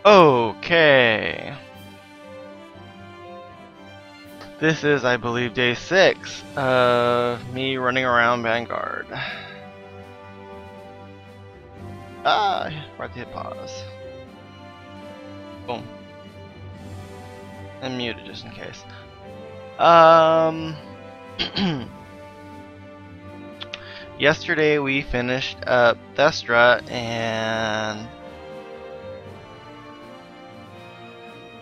Okay. This is, I believe, day 6 of me running around Vanguard. Right to hit pause. Boom. And mute it just in case. Yesterday we finished up Thestra and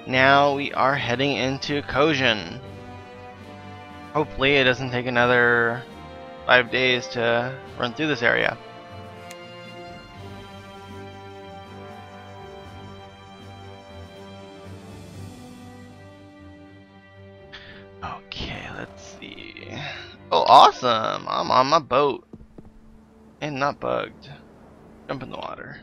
now we are heading into Kojin. Hopefully it doesn't take another 5 days to run through this area. Okay, let's see. Oh, awesome! I'm on my boat. And not bugged. Jump in the water.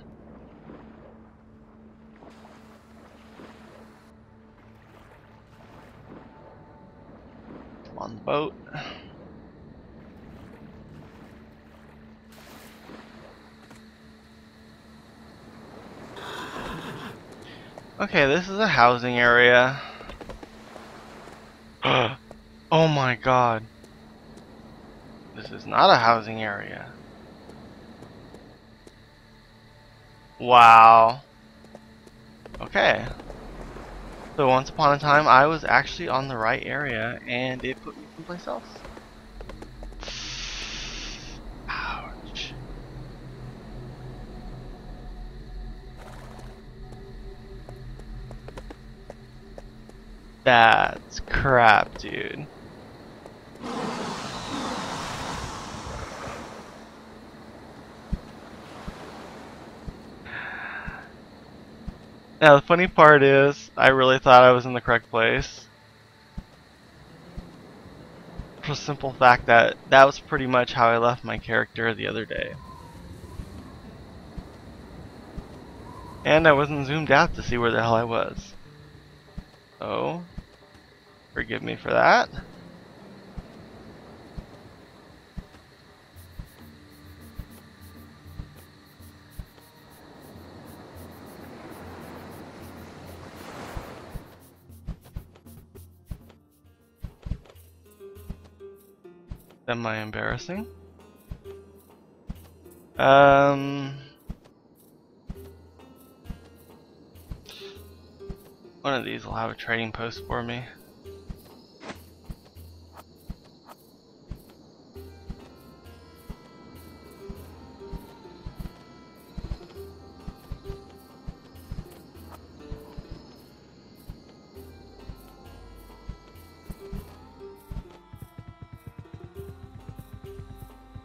On the boat. Okay, this is a housing area. Oh my god. This is not a housing area. Wow. Okay. So once upon a time I was actually on the right area and it put me someplace else. Ouch. That's crap, dude. Now the funny part is, I really thought I was in the correct place. For the simple fact that that was pretty much how I left my character the other day. And I wasn't zoomed out to see where the hell I was. So, forgive me for that. Semi-embarrassing. One of these will have a trading post for me.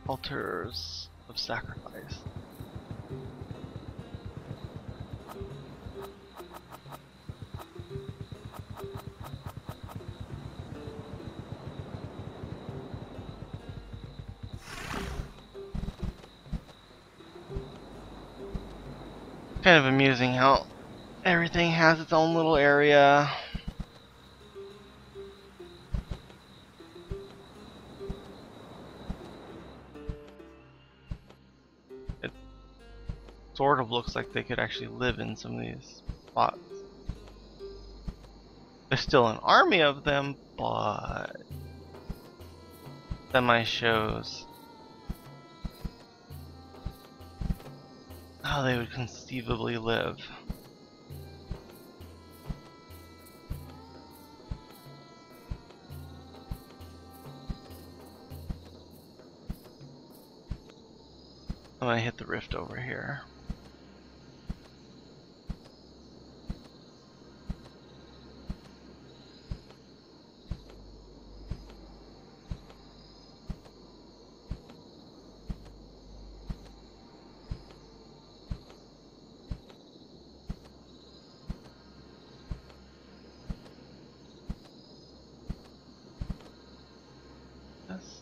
Altars of sacrifice. Kind of amusing how everything has its own little area. It sort of looks like they could actually live in some of these spots. There's still an army of them, but semi shows how they would conceivably live. I'm gonna hit the rift over here. Yes.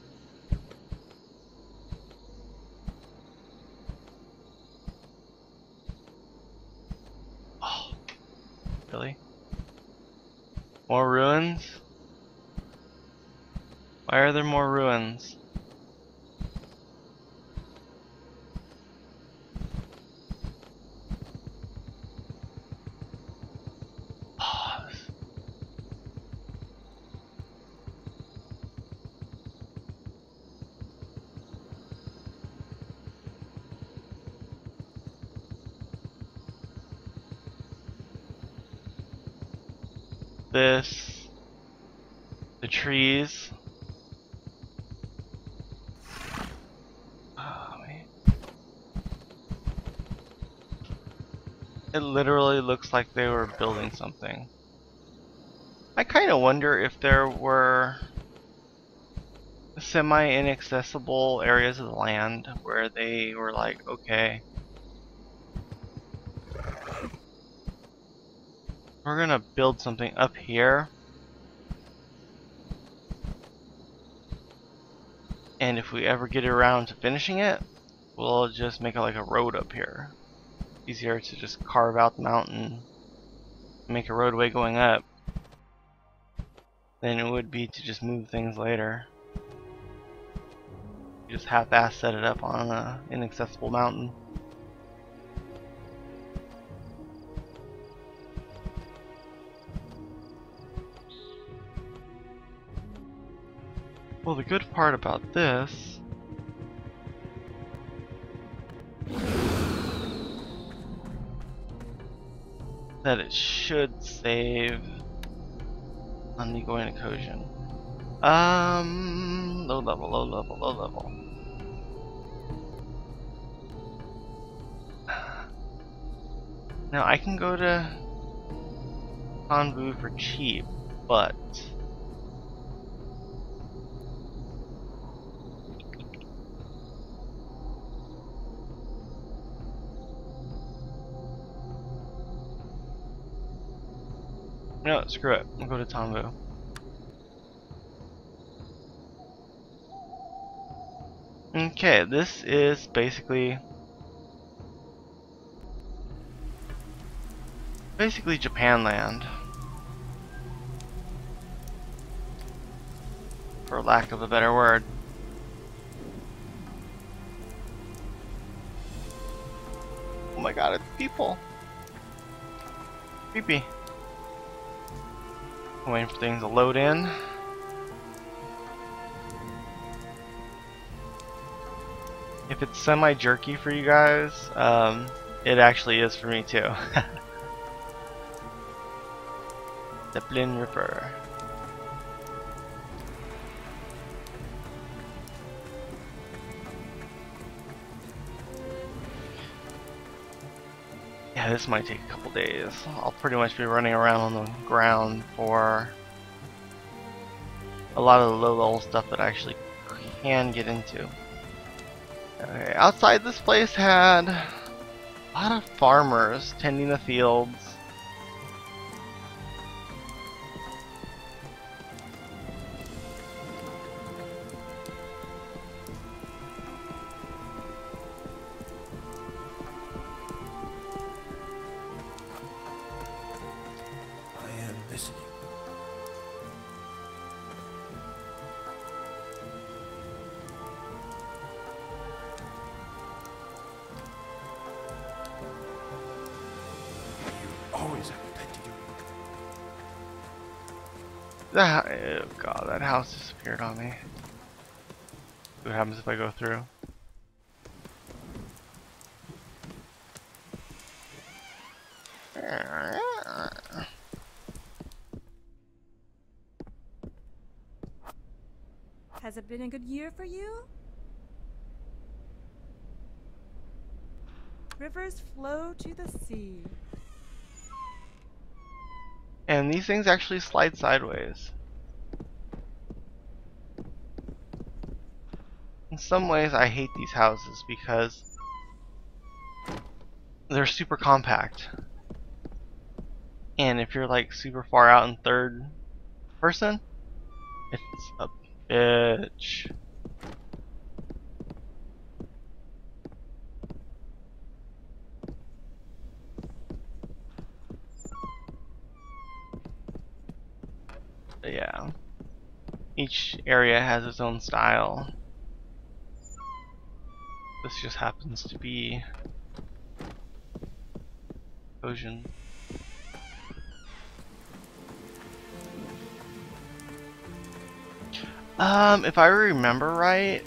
Oh, really? More ruins? Why are there more ruins? this, the trees. Oh, man. It literally looks like they were building something. I kind of wonder if there were semi-inaccessible areas of the land where they were like, okay, we're gonna build something up here, and if we ever get around to finishing it, we'll just make it like a road up here. Easier to just carve out the mountain, make a roadway going up, than it would be to just move things later. Just half-ass set it up on an inaccessible mountain. Well, the good part about this that it should save on me going to Kojin. Low level, low level, low level. Now I can go to Hanbu for cheap, but no, screw it. I'll go to Tombu. Okay, this is basically Japanland, for lack of a better word. Oh my god, it's people. Creepy. I'm waiting for things to load in. If it's semi-jerky for you guys, it actually is for me too. Zeppelin Ripper. Yeah, this might take a couple days. I'll pretty much be running around on the ground for a lot of the low-level stuff that I actually can get into. Okay, outside this place had a lot of farmers tending the fields. Oh god, that house disappeared on me. What happens if I go through? Has it been a good year for you? Rivers flow to the sea. And these things actually slide sideways. In some ways I hate these houses because they're super compact. And if you're like super far out in third person, it's a bitch. But yeah, each area has its own style. This just happens to be Ocean. If I remember right,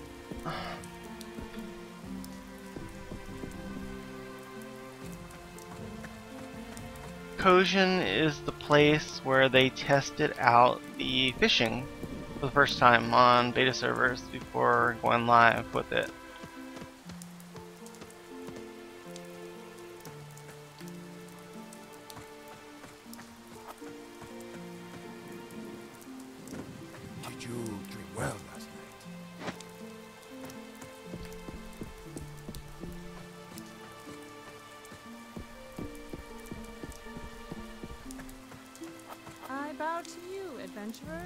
Kojin is the place where they tested out the fishing for the first time on beta servers before going live with it. Did you drink well last night? I bow to you, adventurer.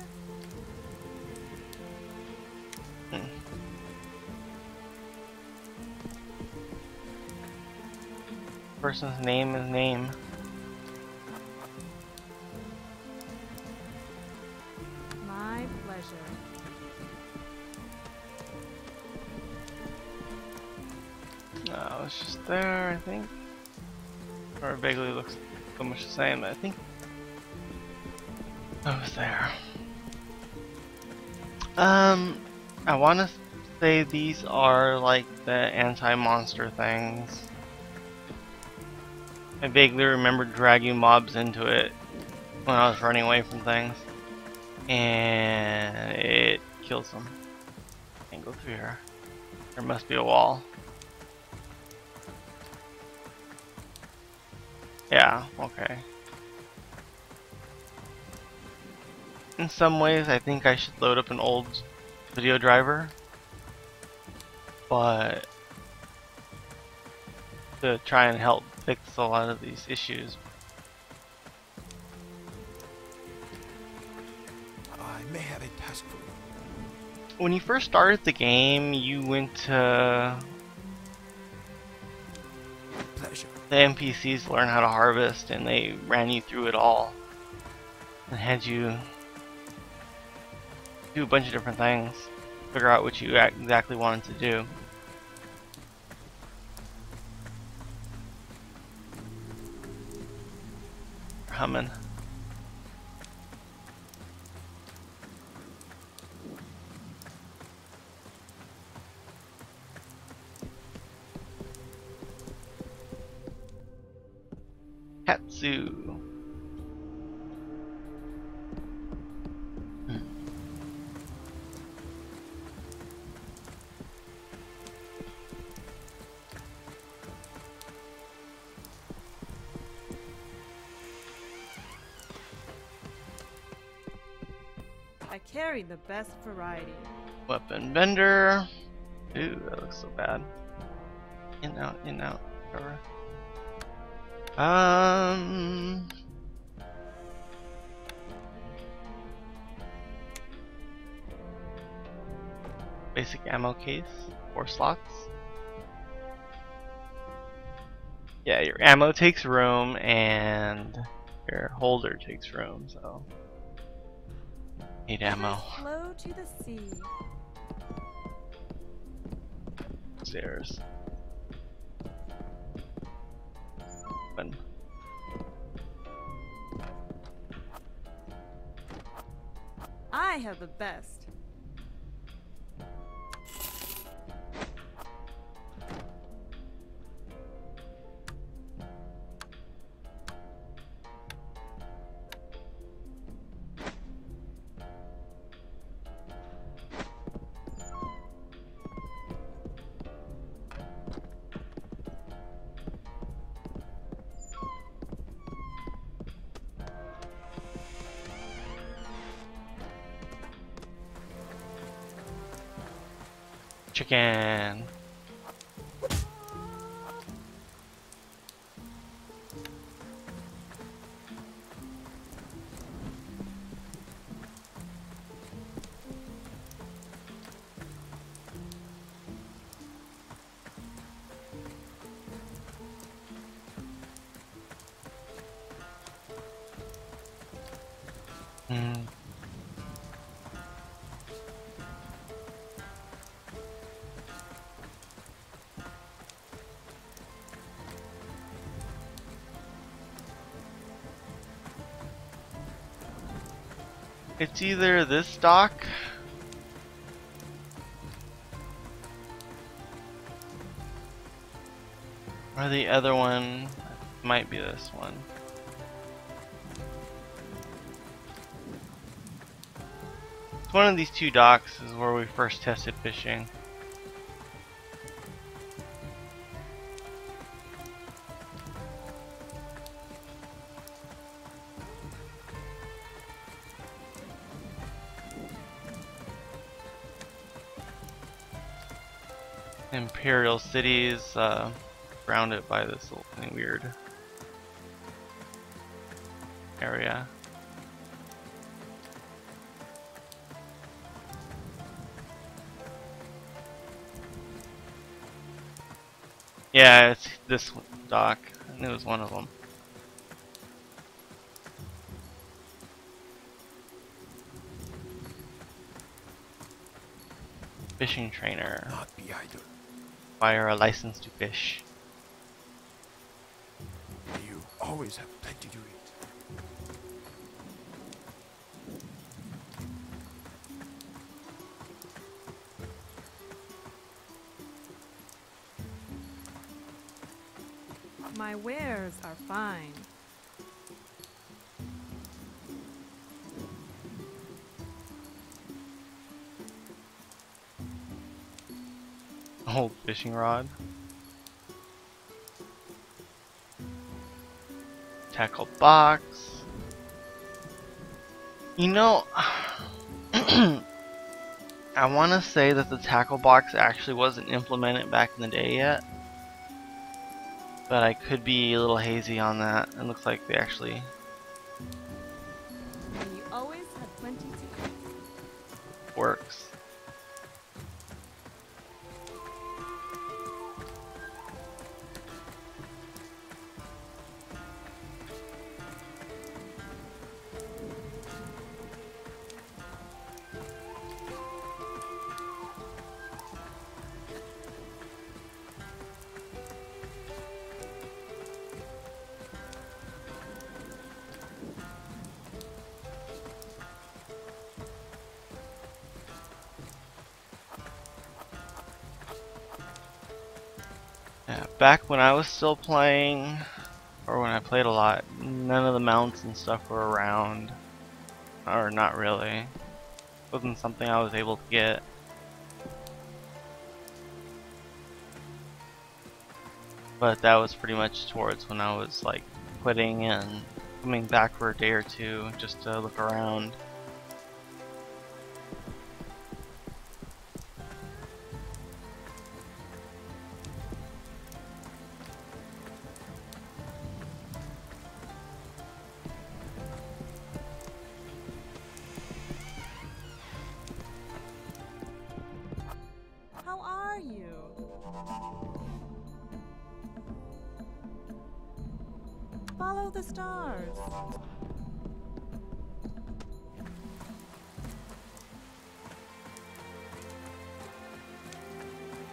Person's name is name. My pleasure. No, it's just there, I think. Or it vaguely looks so much the same, but I think I was there. I want to say these are like the anti-monster things. I vaguely remember dragging mobs into it when I was running away from things, and it kills them. Can't go through here. There must be a wall. Yeah, okay. In some ways, I think I should load up an old video driver, but to try and help fix a lot of these issues. I may have a task for you. When you first started the game, you went to Pleasure. the NPCs to learn how to harvest, and they ran you through it all and had you do a bunch of different things, figure out what you exactly wanted to do. Humming. Katsu. I carry the best variety. Weapon vendor. Ooh, that looks so bad. In, out, whatever. Basic ammo case, 4 slots. Yeah, your ammo takes room and your holder takes room, so need ammo. Flow to the sea. Stairs. Open. I have the best. Chicken. Hmm. It's either this dock or the other one. Might be this one. One of these two docks is where we first tested fishing. Imperial cities, surrounded by this little weird area. Yeah, it's this dock. I knew it was one of them. Fishing trainer. Not be idle. Acquire a license to fish. You always have plenty to eat. My wares are fine. Old fishing rod. Tackle box. You know, I want to say that the tackle box actually wasn't implemented back in the day yet. But I could be a little hazy on that. It looks like they actually And you always have plenty to eat. works. Yeah, back when I was still playing, or when I played a lot, none of the mounts and stuff were around. Or not really. Wasn't something I was able to get. But that was pretty much towards when I was like quitting and coming back for a day or two just to look around. How are you? Follow the stars.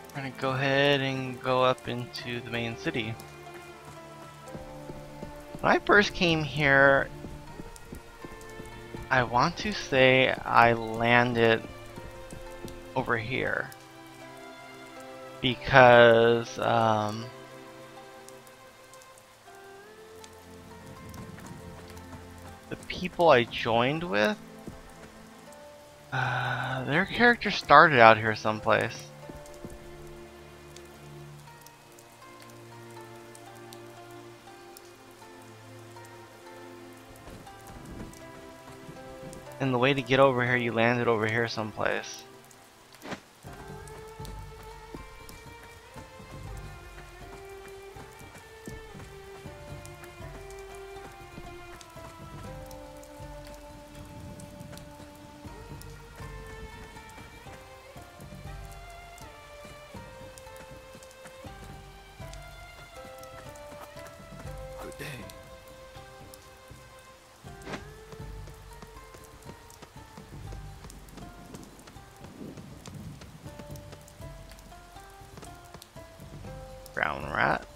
We're gonna go ahead and go up into the main city. When I first came here, I want to say I landed over here because the people I joined with, their character started out here someplace. And the way to get over here, you landed over here someplace. Good day. Brown rat.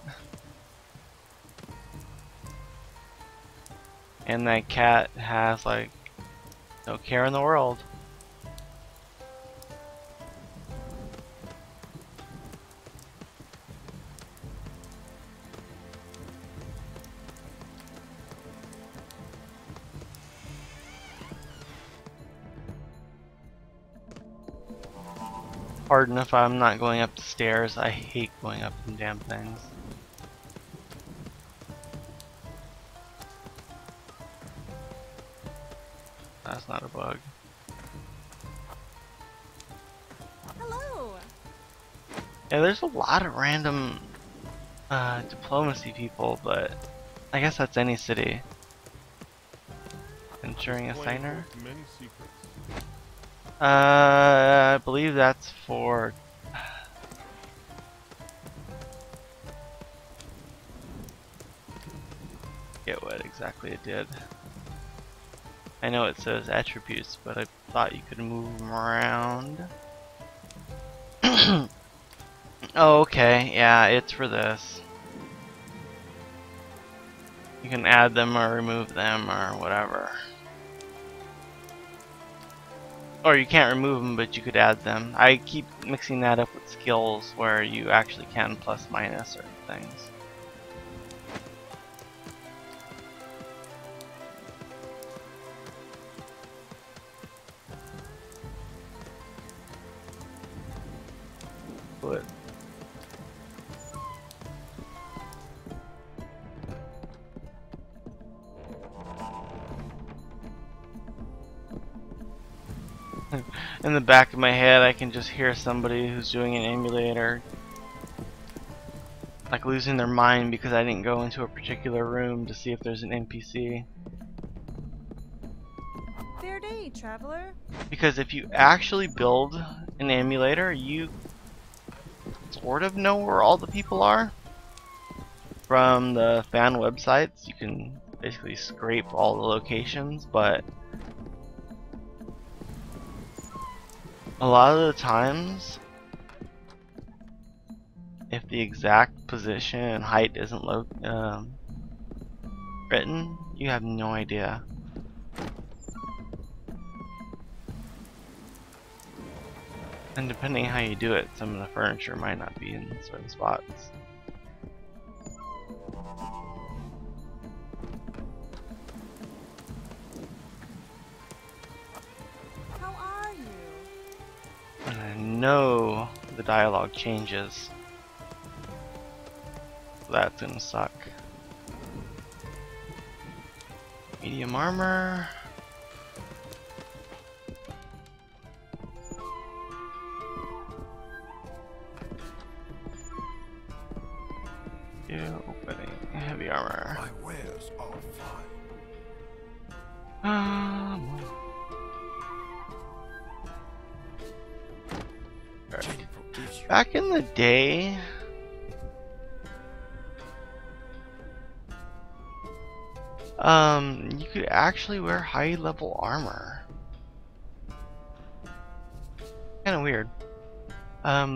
And that cat has like no care in the world. Pardon if I'm not going up the stairs. I hate going up them damn things. That's not a bug. Hello. Yeah, there's a lot of random diplomacy people, but I guess that's any city. Ensuring a signer. Many secrets. I believe that's for. Get what exactly it did. I know it says attributes, but I thought you could move them around. Oh, okay, yeah, it's for this. You can add them or remove them or whatever. Or you can't remove them, but you could add them. I keep mixing that up with skills where you actually can plus minus certain things. But in the back of my head, I can just hear somebody who's doing an emulator like losing their mind because I didn't go into a particular room to see if there's an NPC. Fair day, traveler. Because if you actually build an emulator, you sort of know where all the people are. From the fan websites, you can basically scrape all the locations, but a lot of the times, if the exact position and height isn't written, you have no idea. And depending on how you do it, some of the furniture might not be in certain spots. How are you? And I know the dialogue changes. That's gonna suck. Medium armor. Opening heavy armor. My wares are fine. Alright. Forgives you. Back in the day, you could actually wear high level armor. Kind of weird. Yeah.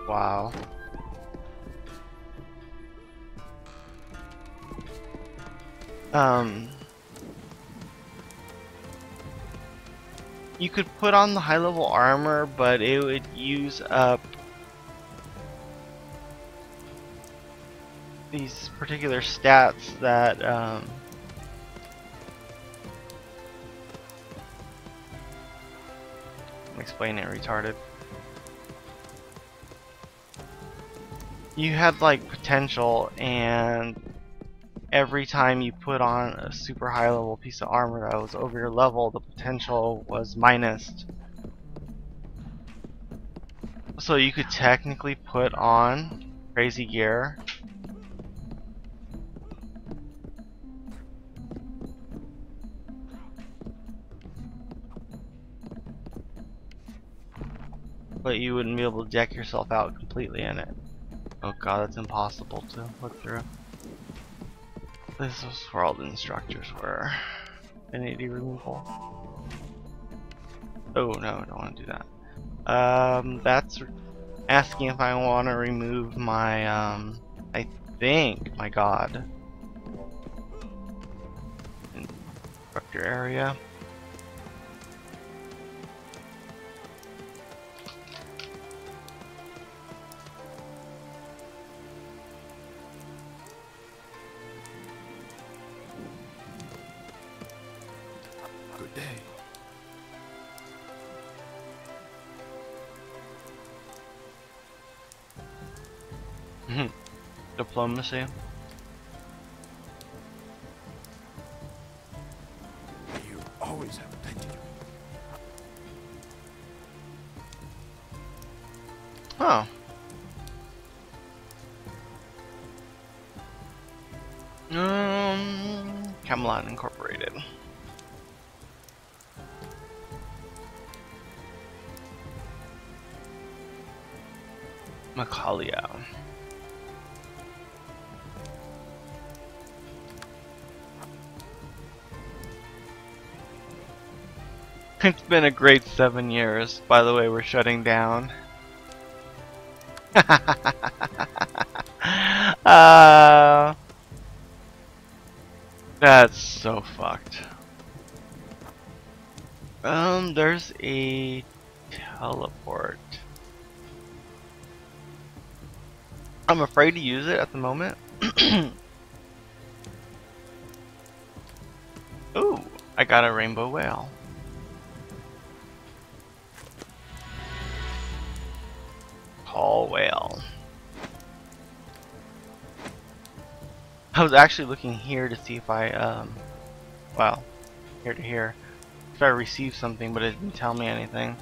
Wow. You could put on the high level armor, but it would use up these particular stats that I'm explaining it retarded. You had like potential, and every time you put on a super high level piece of armor that was over your level, the potential was minused. So you could technically put on crazy gear, but you wouldn't be able to deck yourself out completely in it. Oh god, that's impossible to look through. This was where all the instructors were. Affinity removal. Oh no, I don't want to do that. That's asking if I want to remove my, I think, my god. Instructor area. Diplomacy. You always have plenty to eat. Oh. Camelot Incorporated. Macalia. It's been a great 7 years. By the way, we're shutting down. That's so fucked. There's a teleport. I'm afraid to use it at the moment. Ooh, I got a rainbow whale. Tall whale. I was actually looking here to see if I, well, here to here, if I received something, but it didn't tell me anything.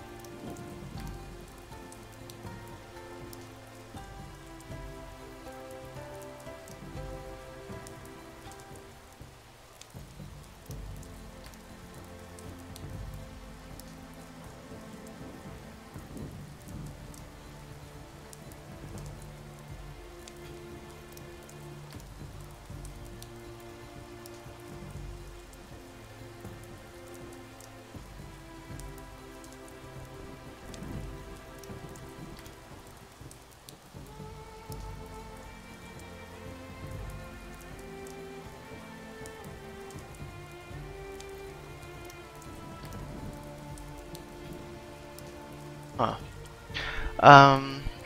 Huh.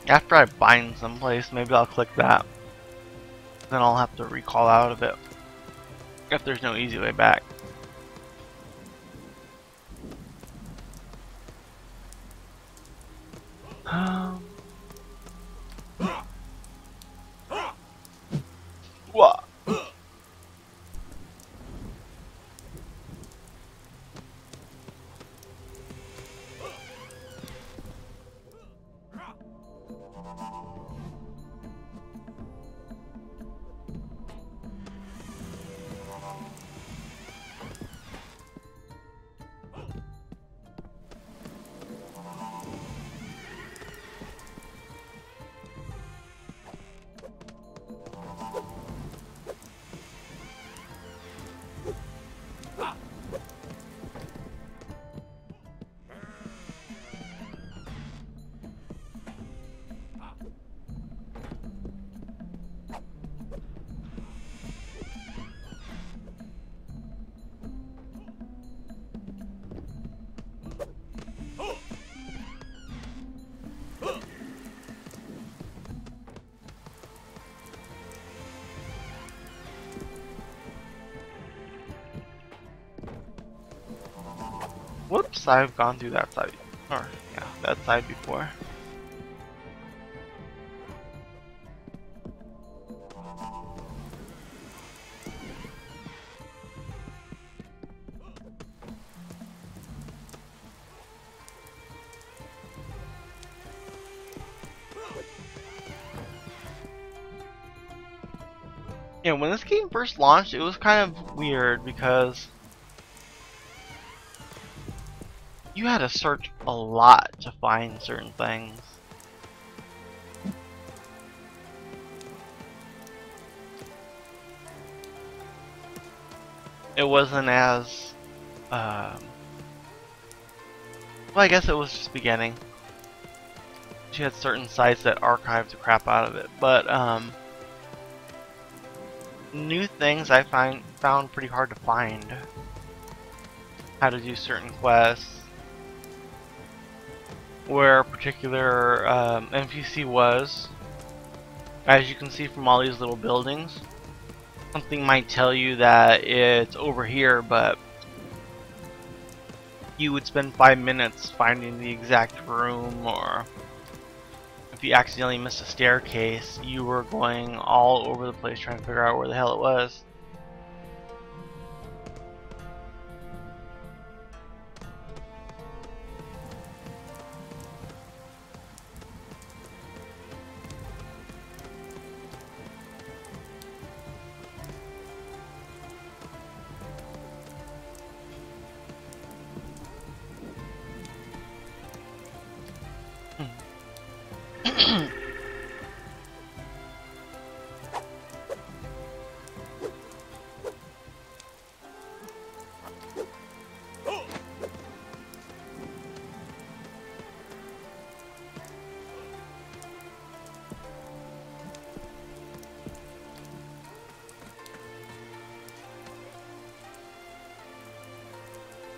After I bind someplace, maybe I'll click that. Then I'll have to recall out of it if there's no easy way back. What? Whoops, I've gone through that side, or yeah, that side before. Yeah, when this game first launched, it was kind of weird because you had to search a lot to find certain things. It wasn't as, well, I guess it was just beginning. You had certain sites that archived the crap out of it, but new things I found pretty hard to find. How to do certain quests, where a particular NPC was. As you can see from all these little buildings, something might tell you that it's over here, but you would spend 5 minutes finding the exact room, or if you accidentally missed a staircase, you were going all over the place trying to figure out where the hell it was.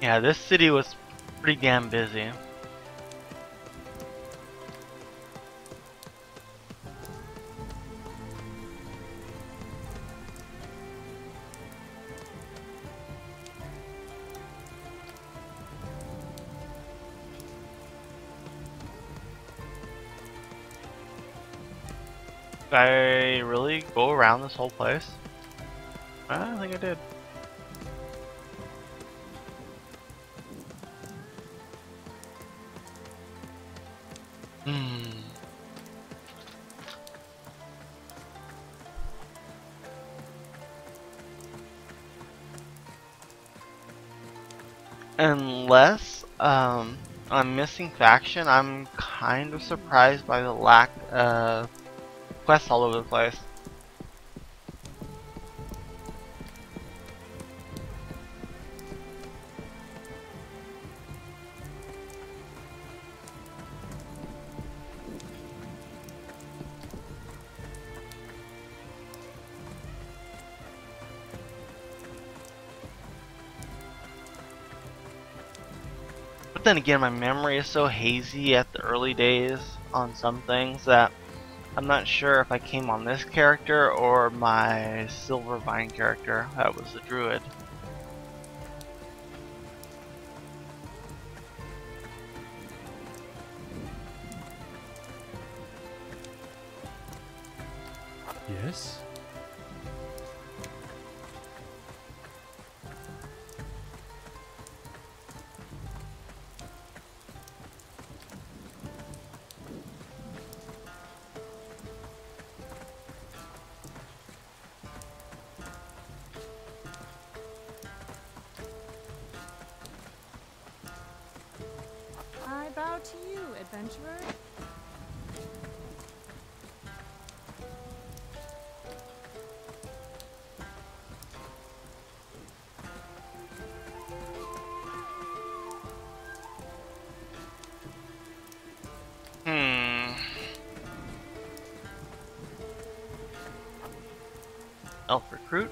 Yeah, this city was pretty damn busy. Did I really go around this whole place? I don't think I did. Unless I'm missing faction, I'm kind of surprised by the lack of quests all over the place. But then again, my memory is so hazy at the early days on some things that I'm not sure if I came on this character or my Silver Vine character that was the druid. Yes? I bow to you, adventurer. Elf recruit.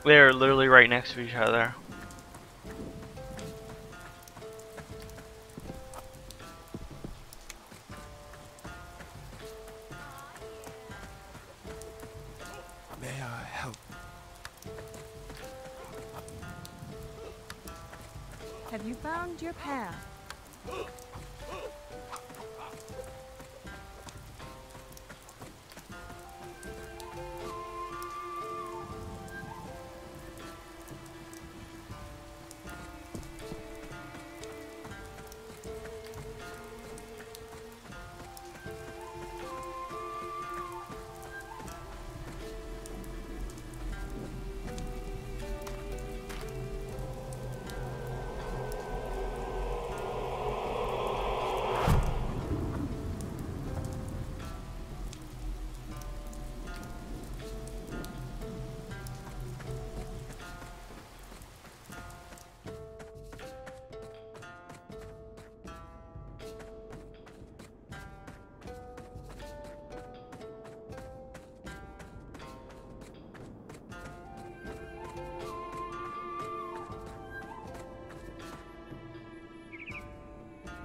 They're literally right next to each other. May I help? Have you found your path?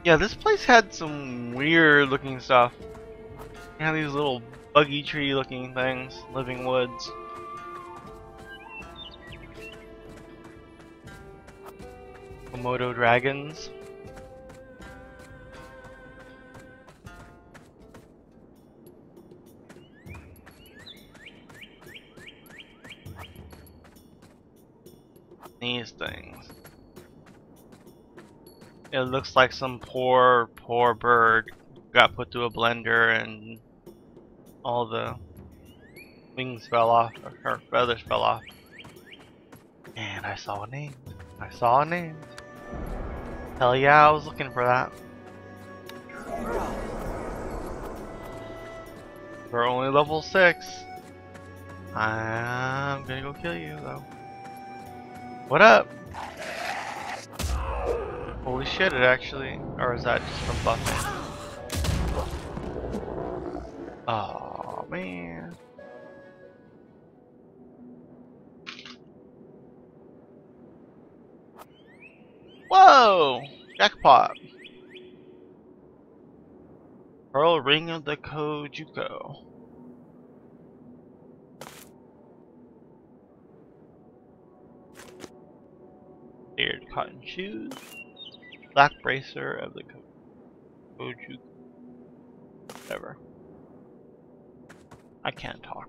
Yeah, this place had some weird looking stuff. It had these little buggy tree looking things, living woods. Komodo dragons. These things. It looks like some poor bird got put through a blender and all the wings fell off, or feathers fell off. And I saw a name. I saw a name. Hell yeah, I was looking for that. We're only level 6. I'm gonna go kill you though. What up? Holy shit, it actually. Or is that just from buffing? Oh man. Whoa! Jackpot. Pearl Ring of the Kojuko. Layered cotton shoes. Black bracer of the Kojuko. Whatever. I can't talk.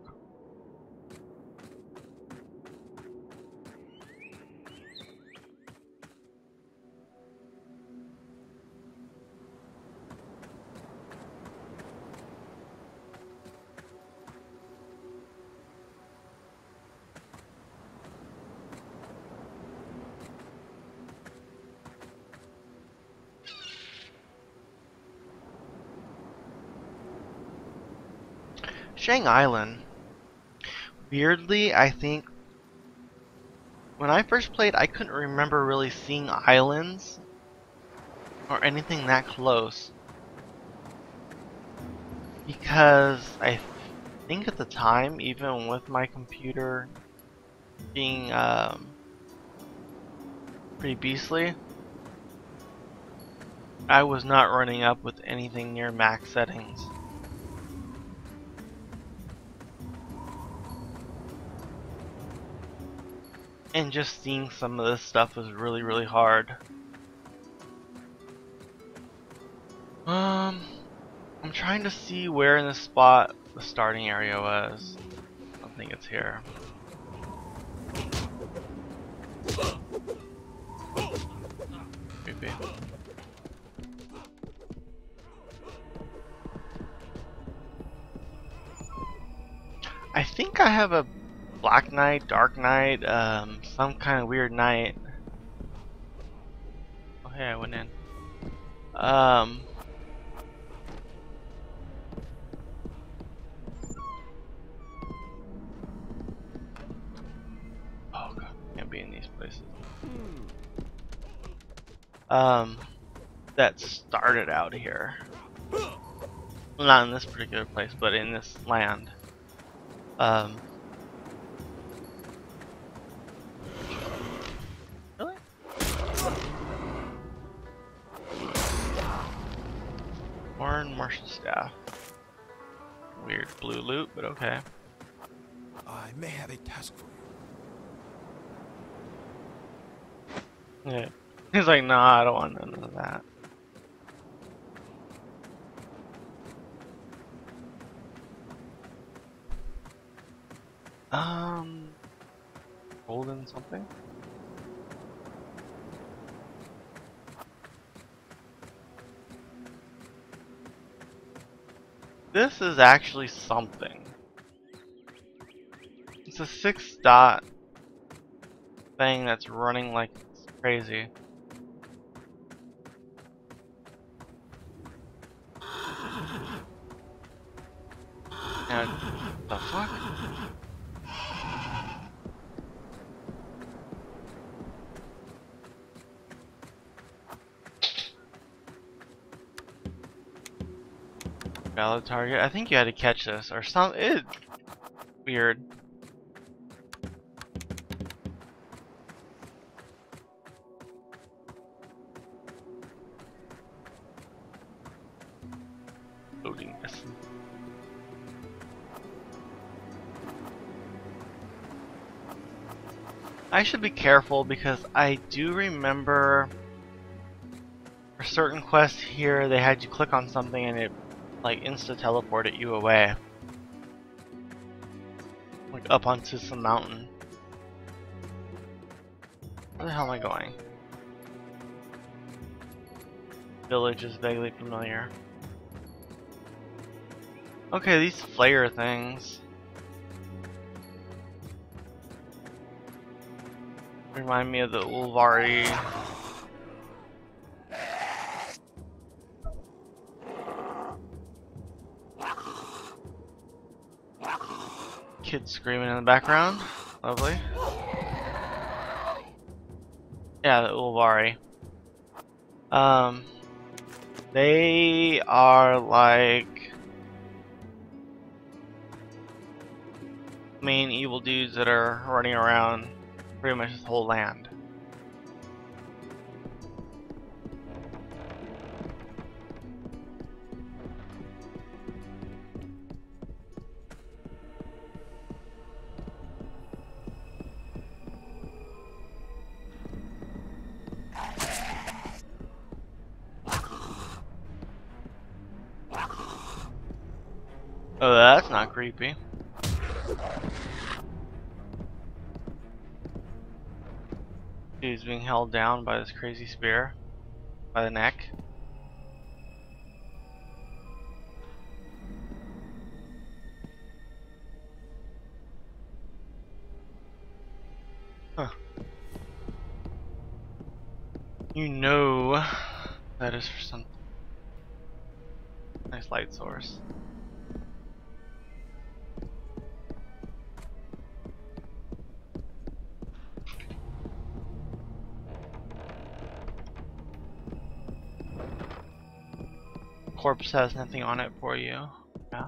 Shang Island. Weirdly, I think when I first played, I couldn't remember really seeing islands or anything that close. Because I think at the time, even with my computer being pretty beastly, I was not running up with anything near max settings. And just seeing some of this stuff was really, really hard. I'm trying to see where in this spot the starting area was. I don't think it's here. Creepy. I think I have a Black Knight, Dark Knight, some kind of weird knight. Oh hey, I went in. Oh god, can't be in these places. That started out here. Well, not in this particular place, but in this land. Really? Horn Martial Staff. Weird blue loot, but okay. I may have a task for you. Yeah. He's like, nah, I don't want none of that. Golden something? This is actually something. It's a 6-dot thing that's running like it's crazy. And the fuck? Valid target. I think you had to catch this or something. It's weird. Loading this. I should be careful because I do remember for certain quests here they had you click on something and it like insta teleported you away. Like up onto some mountain. Where the hell am I going? Village is vaguely familiar. Okay, these flare things remind me of the Ulvari. Kids screaming in the background. Lovely. Yeah, the Ulvari. They are like main evil dudes that are running around pretty much this whole land. Oh, that's not creepy. Dude's being held down by this crazy spear by the neck. Huh. You know that is for some nice light source. Corpse has nothing on it for you. Yeah.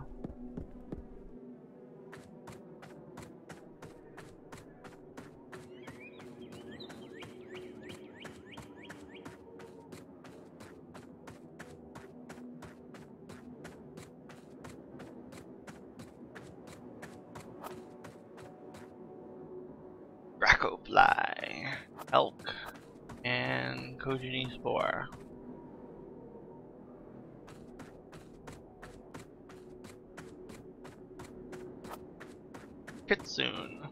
Dracofly, elk, and Kojuni spore. Kitsune.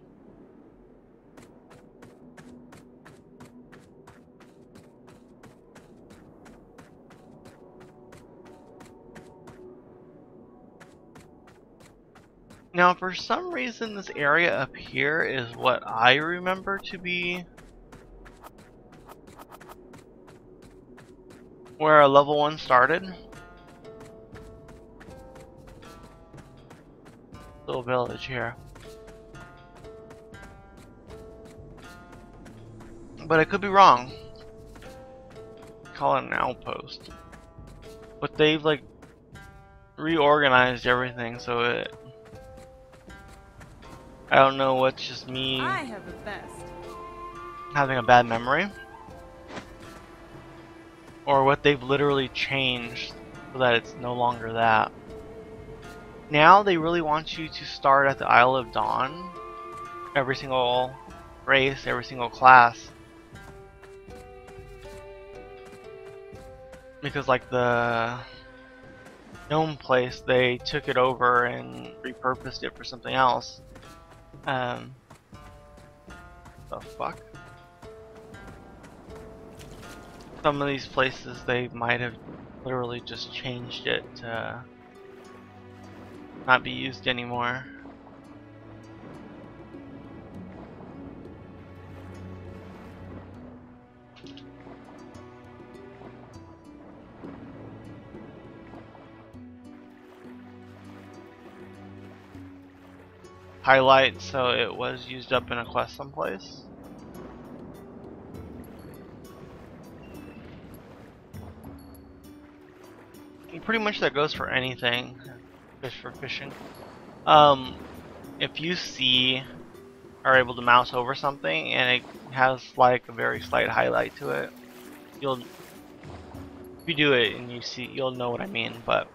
Now, for some reason, this area up here is what I remember to be where a level 1 started. Little village here. But I could be wrong. Call it an outpost. But they've like reorganized everything so it... I don't know what's just me I have the best. having a bad memory. Or what they've literally changed so that it's no longer that. Now they really want you to start at the Isle of Dawn. Every single race, every single class. Because like the gnome place, they took it over and repurposed it for something else. The fuck? Some of these places they might have literally just changed it to not be used anymore. Highlight so it was used up in a quest someplace. And pretty much that goes for anything. Fish for fishing. If you see are able to mouse over something and it has like a very slight highlight to it, you'll if you do it and you see, you'll know what I mean. But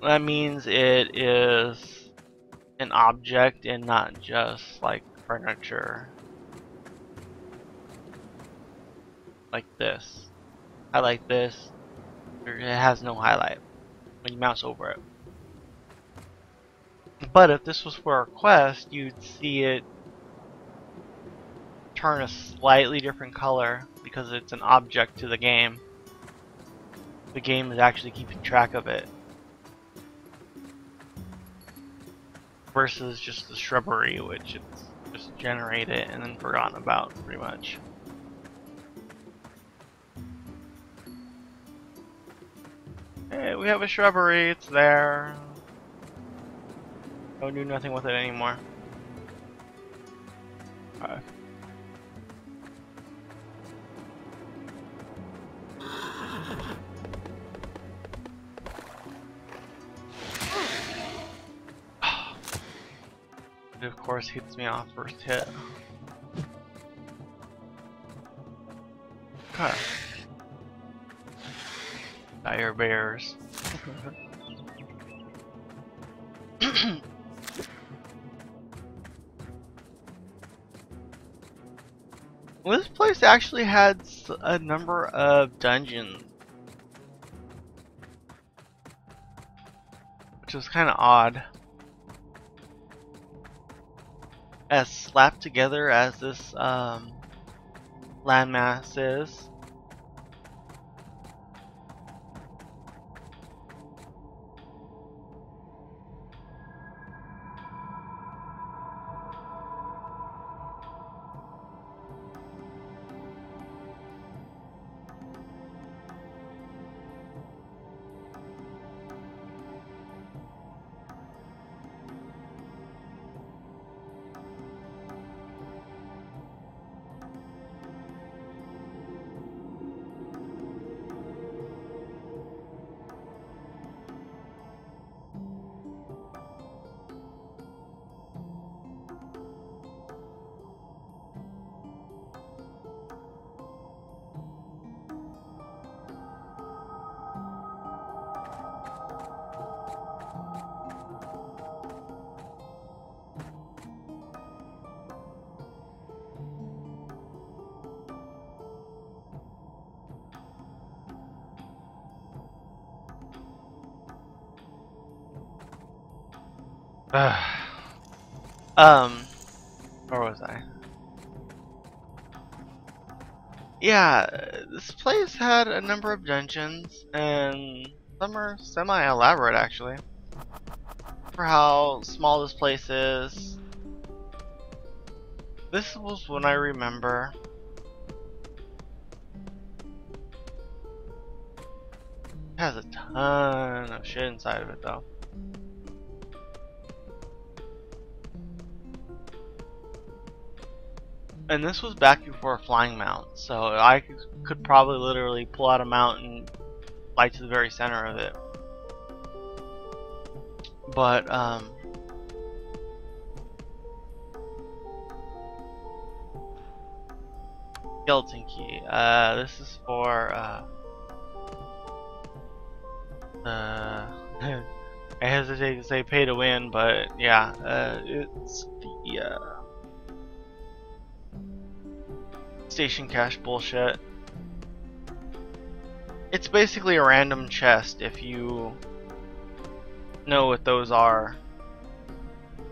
that means it is an object and not just like furniture. Like this. Highlight this. It has no highlight when you mouse over it. But if this was for a quest, you'd see it turn a slightly different color because it's an object to the game. The game is actually keeping track of it. Versus just the shrubbery, which it's just generate it and then forgotten about, pretty much. Hey, we have a shrubbery, it's there. Don't do nothing with it anymore. Okay. It of course hits me off first hit. Okay. Dire bears. Well, this place actually had a number of dungeons, which was kind of odd. As slapped together as this landmass is. Where was I? Yeah, this place had a number of dungeons, and some are semi-elaborate actually. For how small this place is. This was when I remember. It has a ton of shit inside of it though. And this was back before a flying mount, so I could probably literally pull out a mount and fly to the very center of it. But skeleton key. This is for I hesitate to say pay to win, but yeah, it's the station cache bullshit. It's basically a random chest if you know what those are.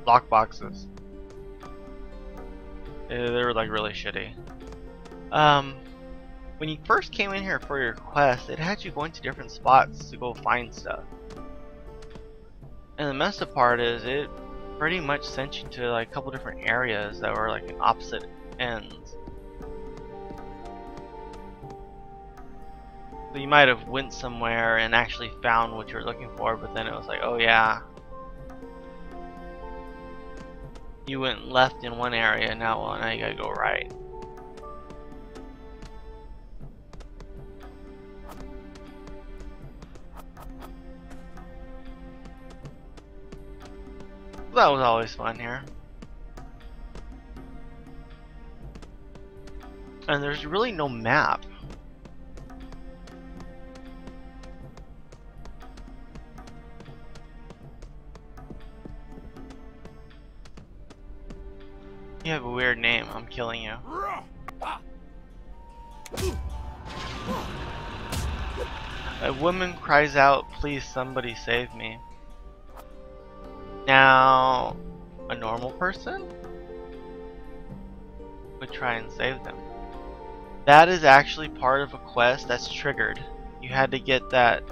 Lock boxes. They're like really shitty. When you first came in here for your quest, it had you going to different spots to go find stuff. And the messed up part is it pretty much sent you to like a couple different areas that were like in opposite ends. So you might have went somewhere and actually found what you were looking for, but then it was like, oh yeah, you went left in one area, now you gotta go right. That was always fun here. And there's really no map. You have a weird name. I'm killing you. A woman cries out, "Please, somebody save me." Now, a normal person would try and save them. That is actually part of a quest that's triggered. You had to get that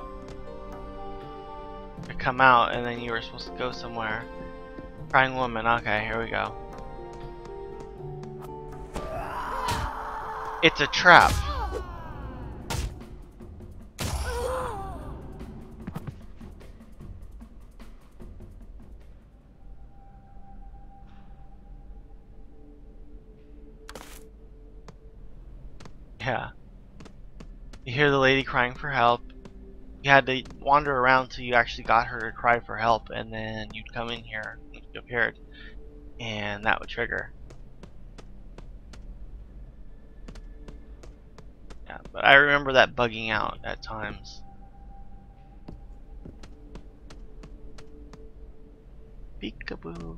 to come out, and then you were supposed to go somewhere. Crying woman. Okay, here we go. It's a trap. Yeah. You hear the lady crying for help. You had to wander around till you actually got her to cry for help, and then you'd come in here when she appeared, and that would trigger. Yeah, but I remember that bugging out at times. Peekaboo.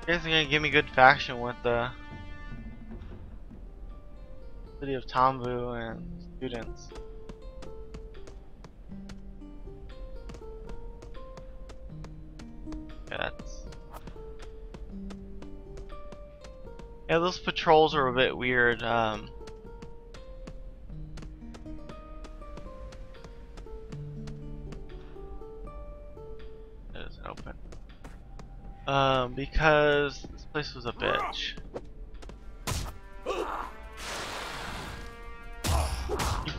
You guys are gonna give me good faction with the city of Tambu and students. Yeah, yeah, those patrols are a bit weird. It isn't open. Because this place was a bitch. You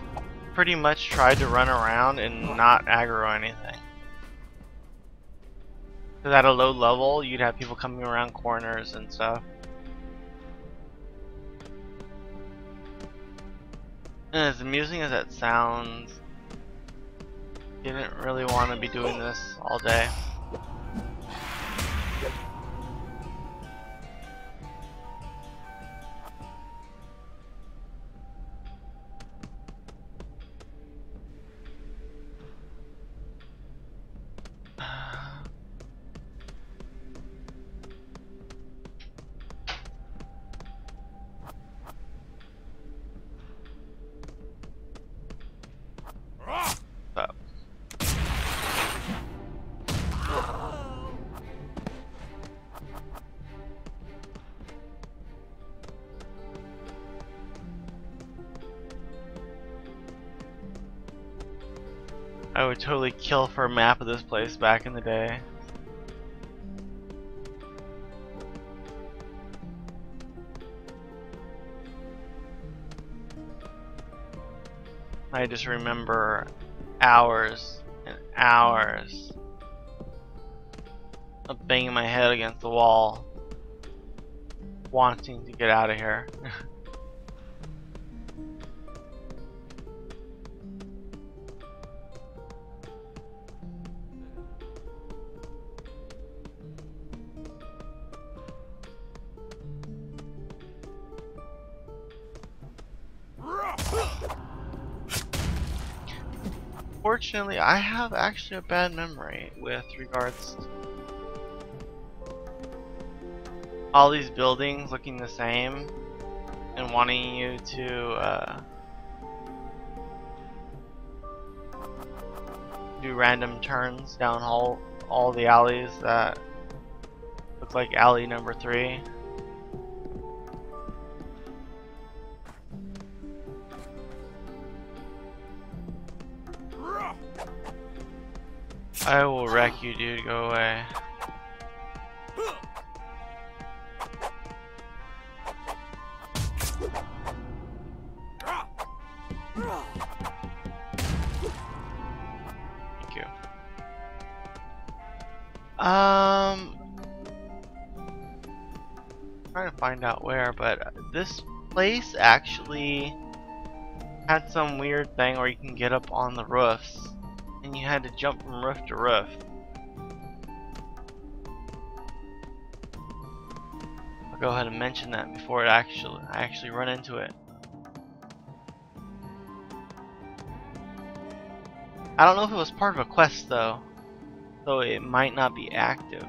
pretty much tried to run around and not aggro anything. Because at a low level, you'd have people coming around corners and stuff. And as amusing as that sounds, you didn't really want to be doing this all day. But I would totally kill for a map of this place back in the day. I just remember hours and hours of banging my head against the wall, wanting to get out of here. Fortunately, I have actually a bad memory with regards to all these buildings looking the same and wanting you to do random turns down all the alleys that look like alley number 3. I will wreck you, dude. Go away. Thank you. Trying to find out where, but this place actually had some weird thing where you can get up on the roofs. And you had to jump from roof to roof. I'll go ahead and mention that before I actually run into it. I don't know if it was part of a quest though, so it might not be active.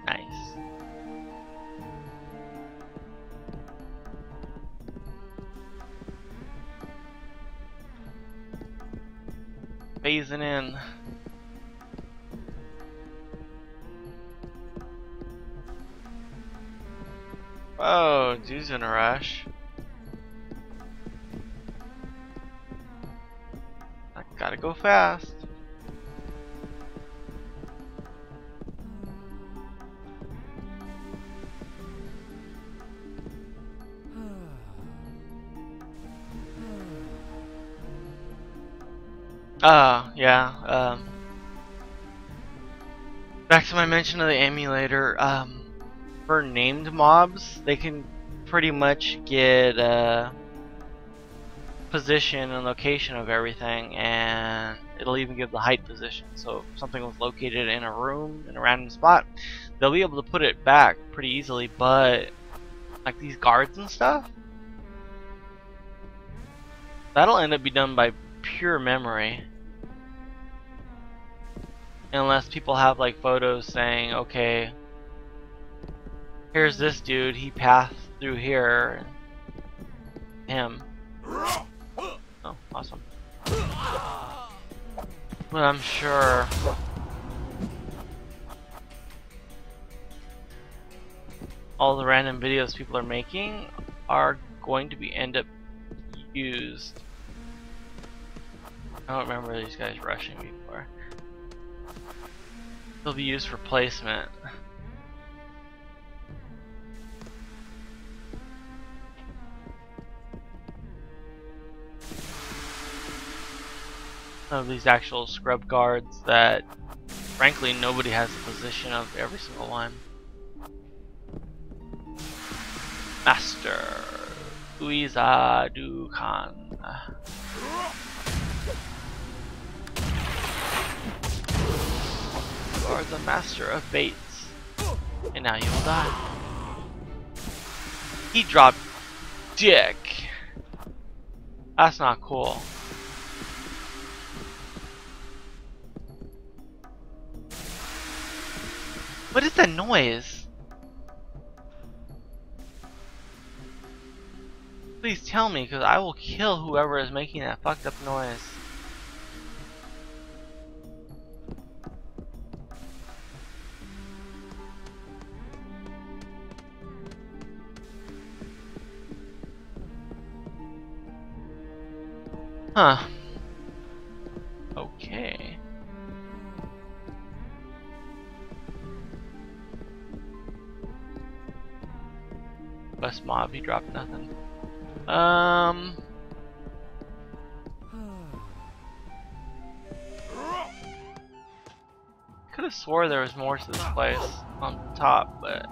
Nice. Phasing in. Oh, dude's in a rush. I gotta go fast. Yeah. Back to my mention of the emulator. For named mobs, they can pretty much get position and location of everything, and it'll even give the height position. So if something was located in a room in a random spot, they'll be able to put it back pretty easily. But like these guards and stuff, that'll end up being done by pure memory. Unless people have like photos saying, okay, here's this dude, he passed through here. Him. Oh, awesome. But I'm sure all the random videos people are making are going to be end up used. I don't remember these guys rushing before. They'll be used for placement. Of these actual scrub guards that frankly nobody has the position of every single one. Master Uiza Dukan. You are the master of baits, and now you will die. He dropped dick. That's not cool. What is that noise? Please tell me, because I will kill whoever is making that fucked up noise. Huh. Okay. Best mob, he dropped nothing. Could have swore there was more to this place on top, but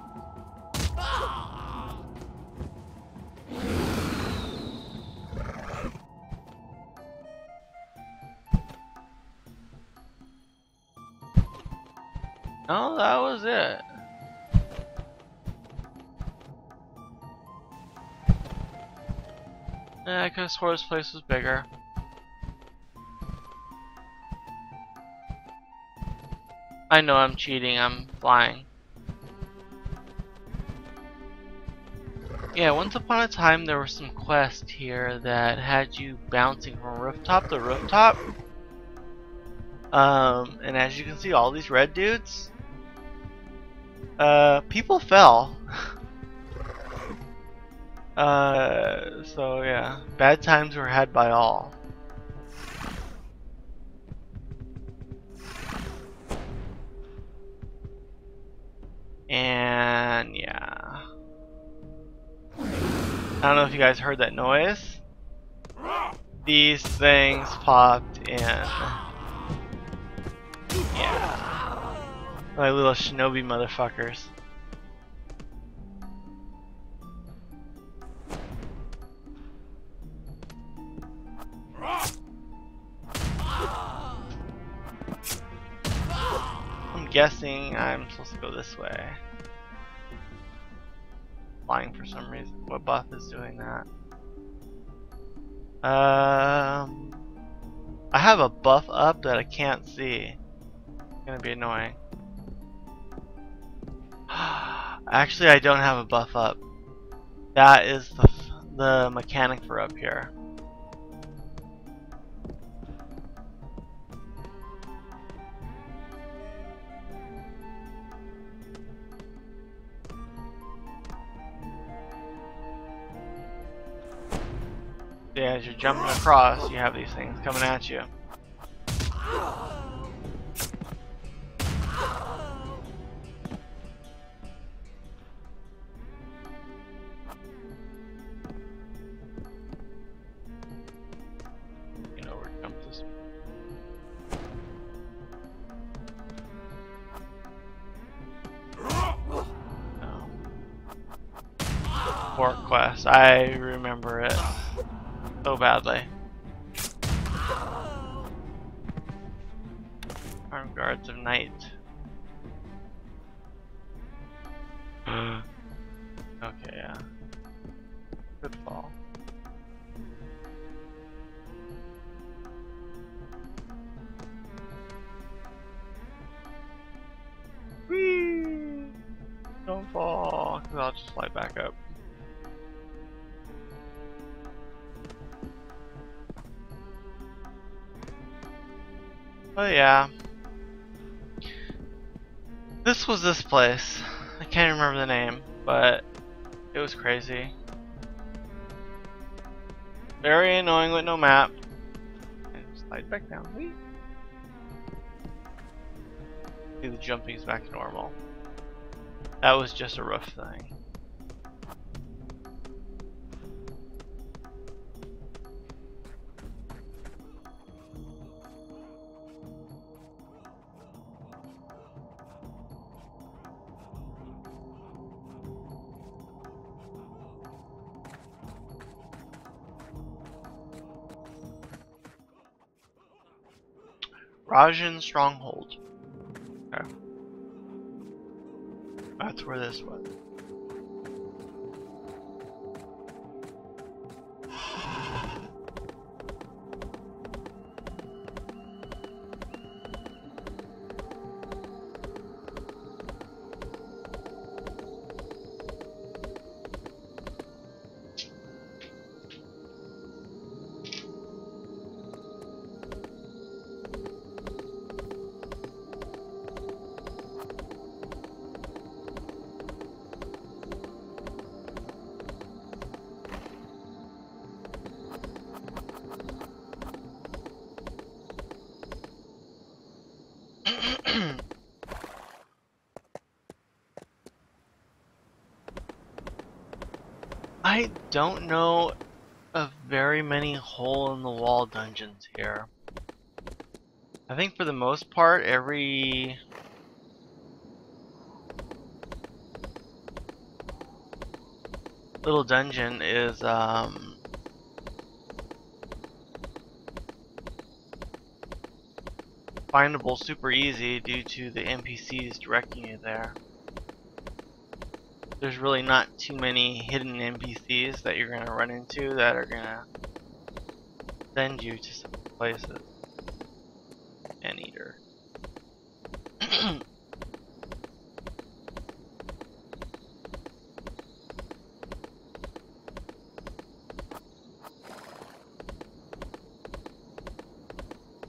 no, that was it. Yeah, I could have swore this place was bigger. I know I'm cheating, I'm flying. Yeah, once upon a time there was some quest here that had you bouncing from rooftop to rooftop. And as you can see, all these red dudes, people fell. So yeah, bad times were had by all. And yeah, I don't know if you guys heard that noise. These things popped in. Yeah, like little shinobi motherfuckers. guessing I'm supposed to go this way. Flying for some reason. What buff is doing that? I have a buff up that I can't see. It's gonna be annoying. Actually, I don't have a buff up. That is the mechanic for up here. Yeah, as you're jumping across, you have these things coming at you. You know where to jump this. No. Port quest. I remember it so badly. Armed guards of night. Okay, yeah. Good fall. Whee! Don't fall, because I'll just fly back up. But yeah. This was this place. I can't remember the name, but it was crazy. Very annoying with no map. And slide back down. Whee! See, the jumping's back to normal. That was just a roof thing. Rajan Stronghold. Okay. That's where this was. I don't know of very many hole-in-the-wall dungeons here. I think for the most part, every little dungeon is findable super easy due to the NPCs directing you there. There's really not too many hidden NPCs that you're going to run into that are going to send you to some places. Anteater.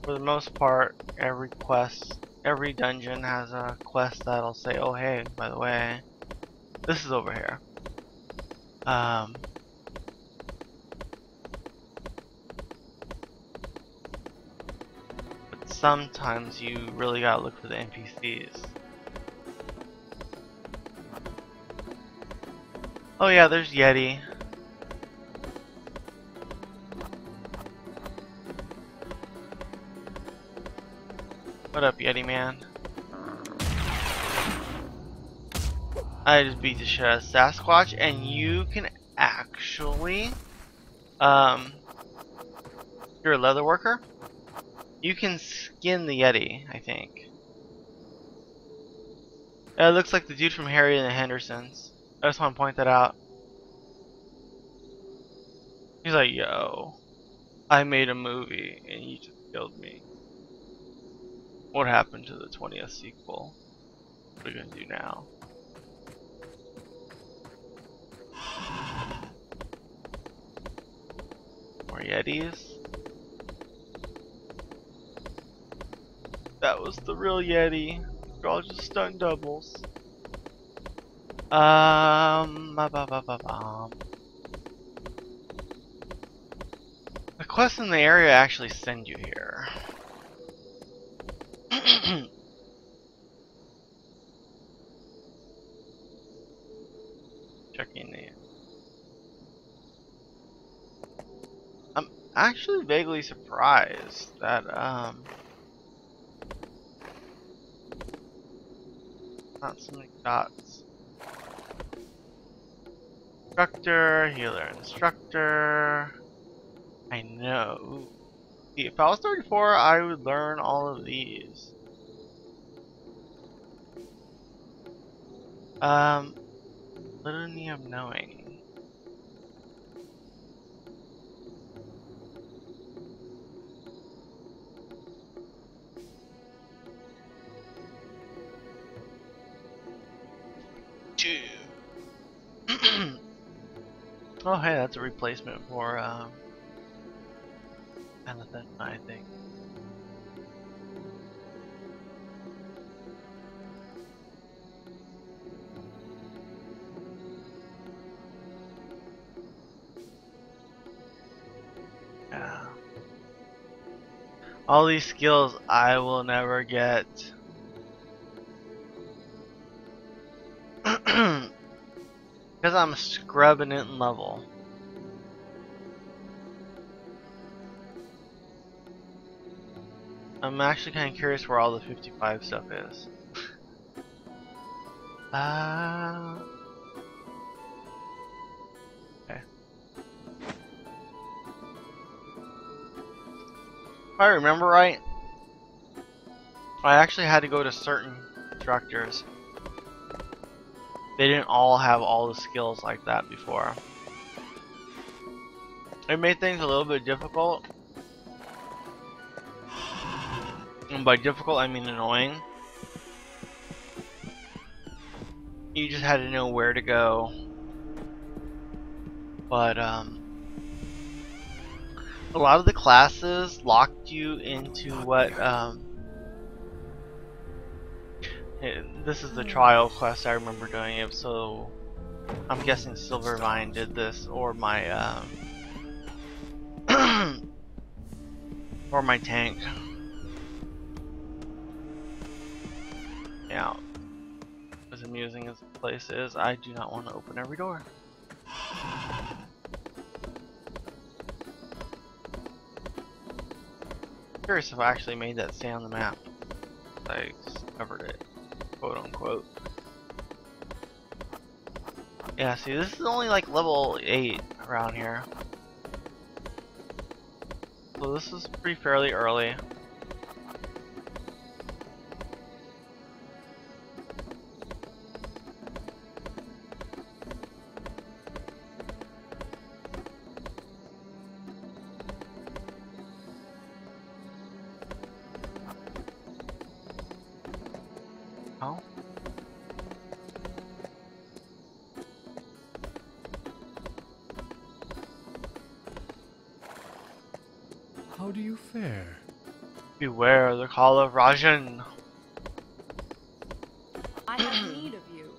For the most part, every dungeon has a quest that'll say, oh hey, by the way, this is over here. But sometimes you really gotta look for the NPCs. Oh yeah, there's Yeti. What up, Yeti man? I just beat the shit out of Sasquatch, and you can actually, you're a leather worker. You can skin the Yeti, I think. Yeah, it looks like the dude from Harry and the Hendersons. I just want to point that out. He's like, yo, I made a movie and you just killed me. What happened to the 20th sequel? What are we gonna do now? More Yetis? That was the real Yeti. They're all just stunt doubles. The quests in the area actually send you here. Checking the. I'm actually vaguely surprised that not so many dots. Instructor, healer, instructor. I know. Ooh. See, if I was 34, I would learn all of these. Litany of knowing. Two. Oh, hey, that's a replacement for Elephant, I think. Yeah. All these skills I will never get. Because I'm scrubbing it in level. I'm actually kind of curious where all the 55 stuff is. Okay. If I remember right, I actually had to go to certain instructors. They didn't all have all the skills like that before. It made things a little bit difficult. And by difficult, I mean annoying. You just had to know where to go. But, a lot of the classes locked you into what, this is the trial quest I remember doing it, so I'm guessing Silvervine did this, or my, or my tank. Yeah. As amusing as the place is, I do not want to open every door. Curious if I actually made that stay on the map. I discovered it, quote unquote. Yeah, see, this is only like level 8 around here. So this is pretty fairly early. Oh. How do you fare? Beware the call of Rajan. I have need of you.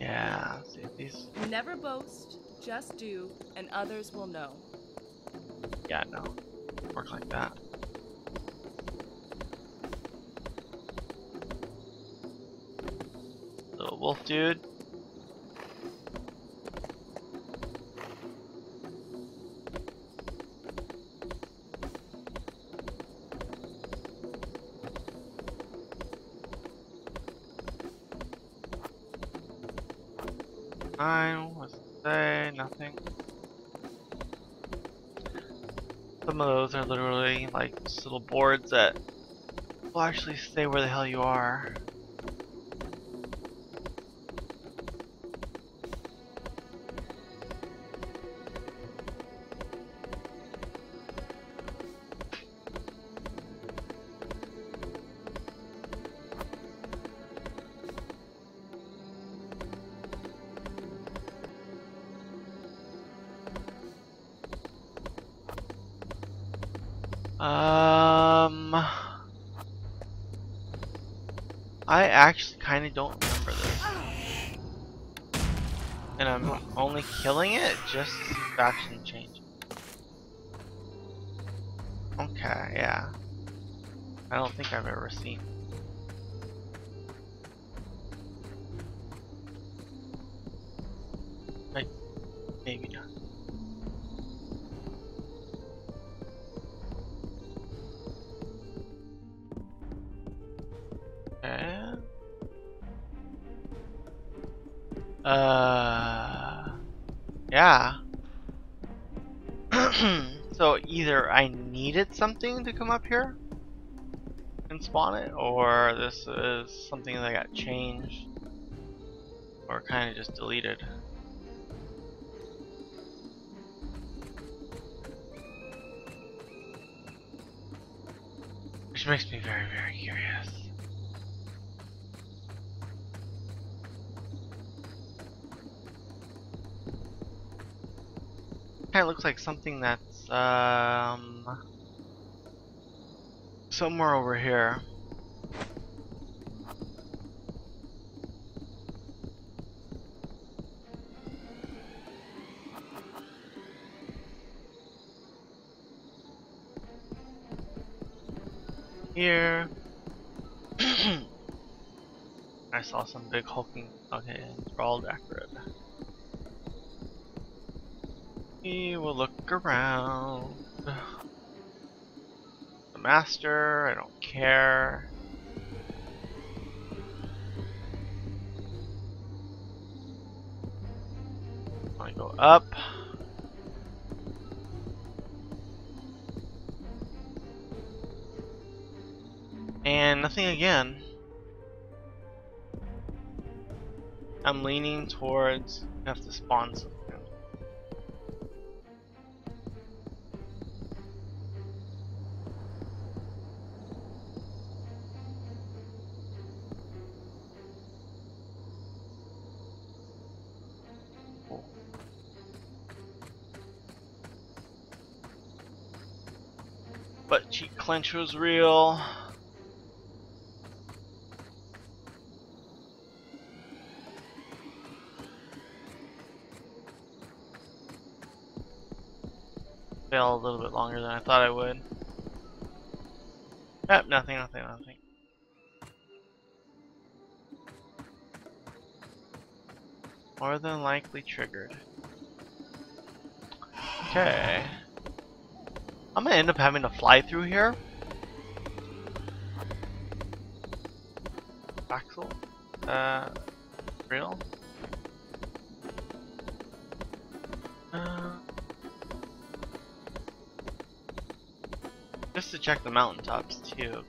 Yeah, see these. Never boast, just do, and others will know. Yeah, no. Work like that. Little wolf dude. Fine, say nothing. Some of those are literally like just little boards that will actually say where the hell you are. I actually kind of don't remember this. And I'm only killing it just to see faction change. Okay, yeah. I don't think I've ever seen. Like, maybe not. Okay. Yeah. So either I needed something to come up here and spawn it, or this is something that got changed or kind of just deleted. Which makes me very, very curious. Kind of looks like something that's somewhere over here. Here. I saw some big hulking. Okay, sprawled accurate. We will look around. The master, I don't care. I go up. And nothing again. I'm leaning towards you have to spawn something. But cheek clench was real. Fail a little bit longer than I thought I would. Yep, nothing. More than likely triggered. Okay. I'm gonna end up having to fly through here. Axel? Real? Just to check the mountaintops too.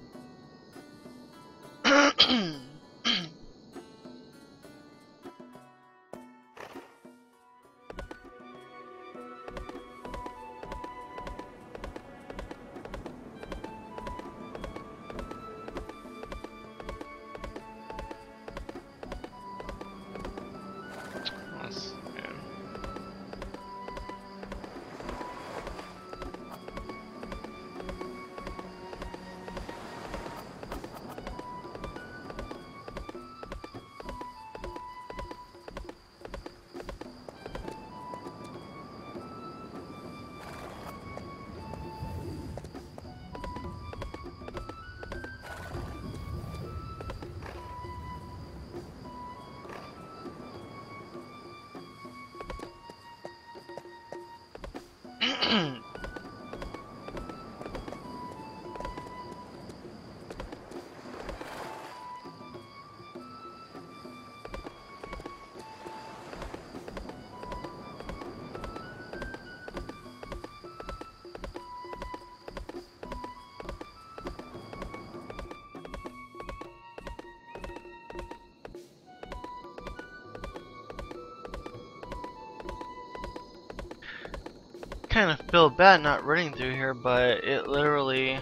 kind of feel bad not running through here, but it literally...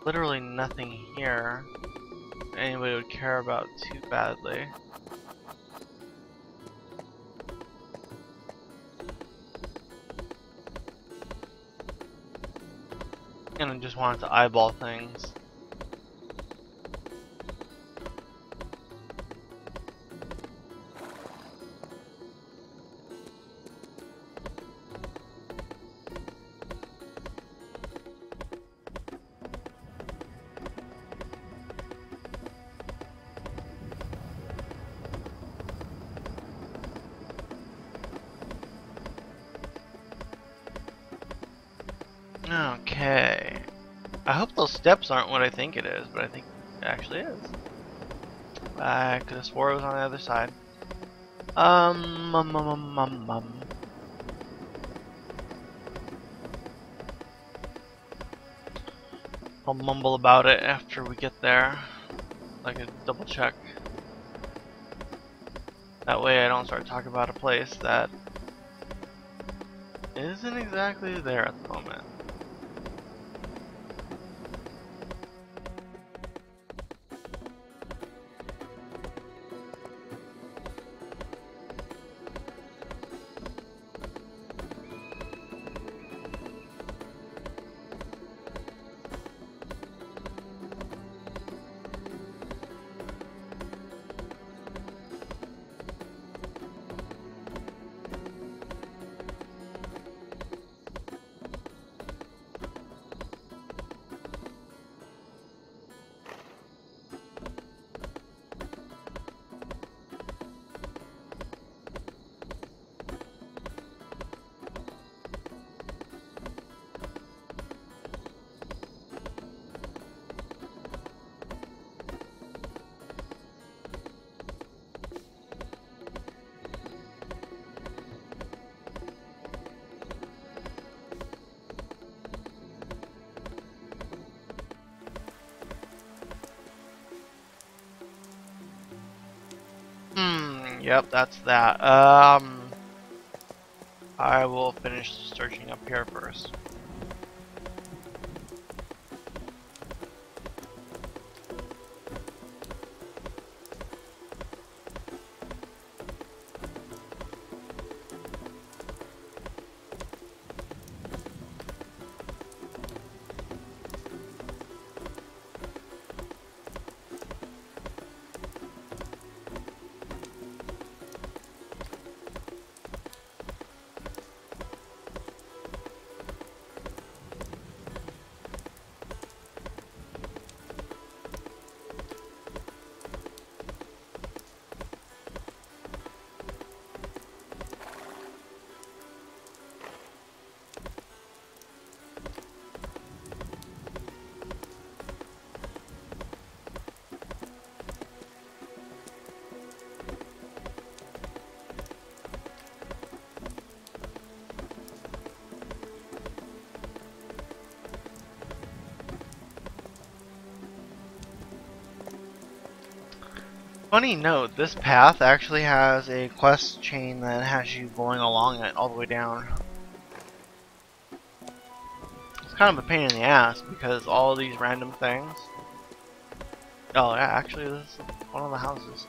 Literally nothing here anybody would care about too badly. And I just wanted to eyeball things. Okay. I hope those steps aren't what I think it is, but I think it actually is. I could have swore it was on the other side. I'll mumble about it after we get there. Like a double check. That way I don't start talking about a place that isn't exactly there at the moment. Yep, that's that. I will finish searching up here first. Funny note, this path actually has a quest chain that has you going along it all the way down. It's kind of a pain in the ass because all of these random things. Oh yeah, actually this is one of the houses.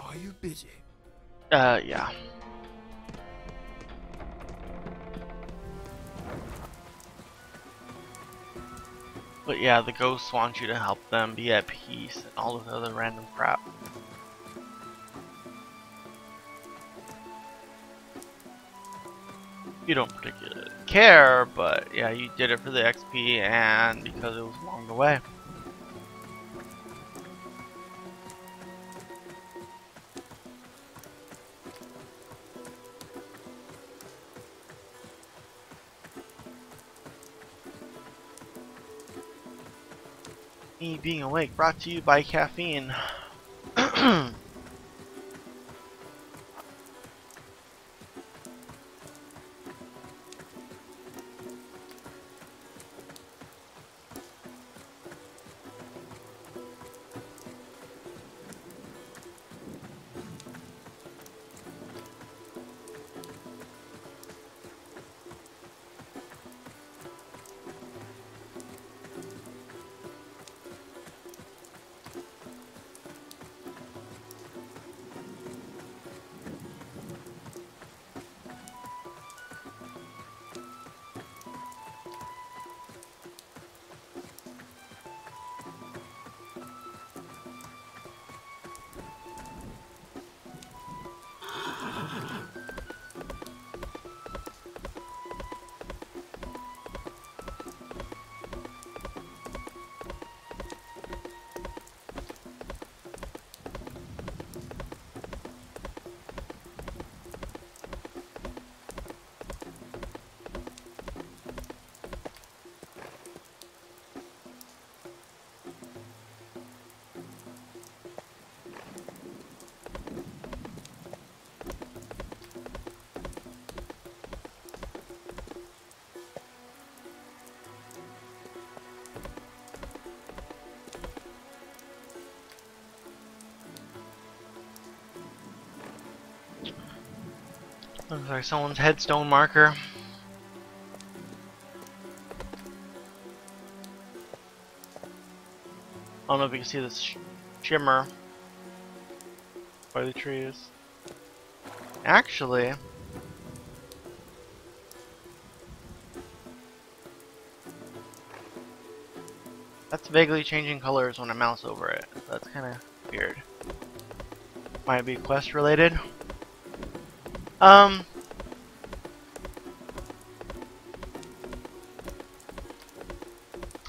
Are you busy? Yeah. But yeah, the ghosts want you to help them be at peace and all this other random crap. You don't particularly care, but yeah, you did it for the XP and because it was along the way. Me being awake, brought to you by caffeine. Looks like someone's headstone marker. I don't know if you can see this shimmer by the trees. Actually, that's vaguely changing colors when I mouse over it. That's kind of weird. Might be quest related.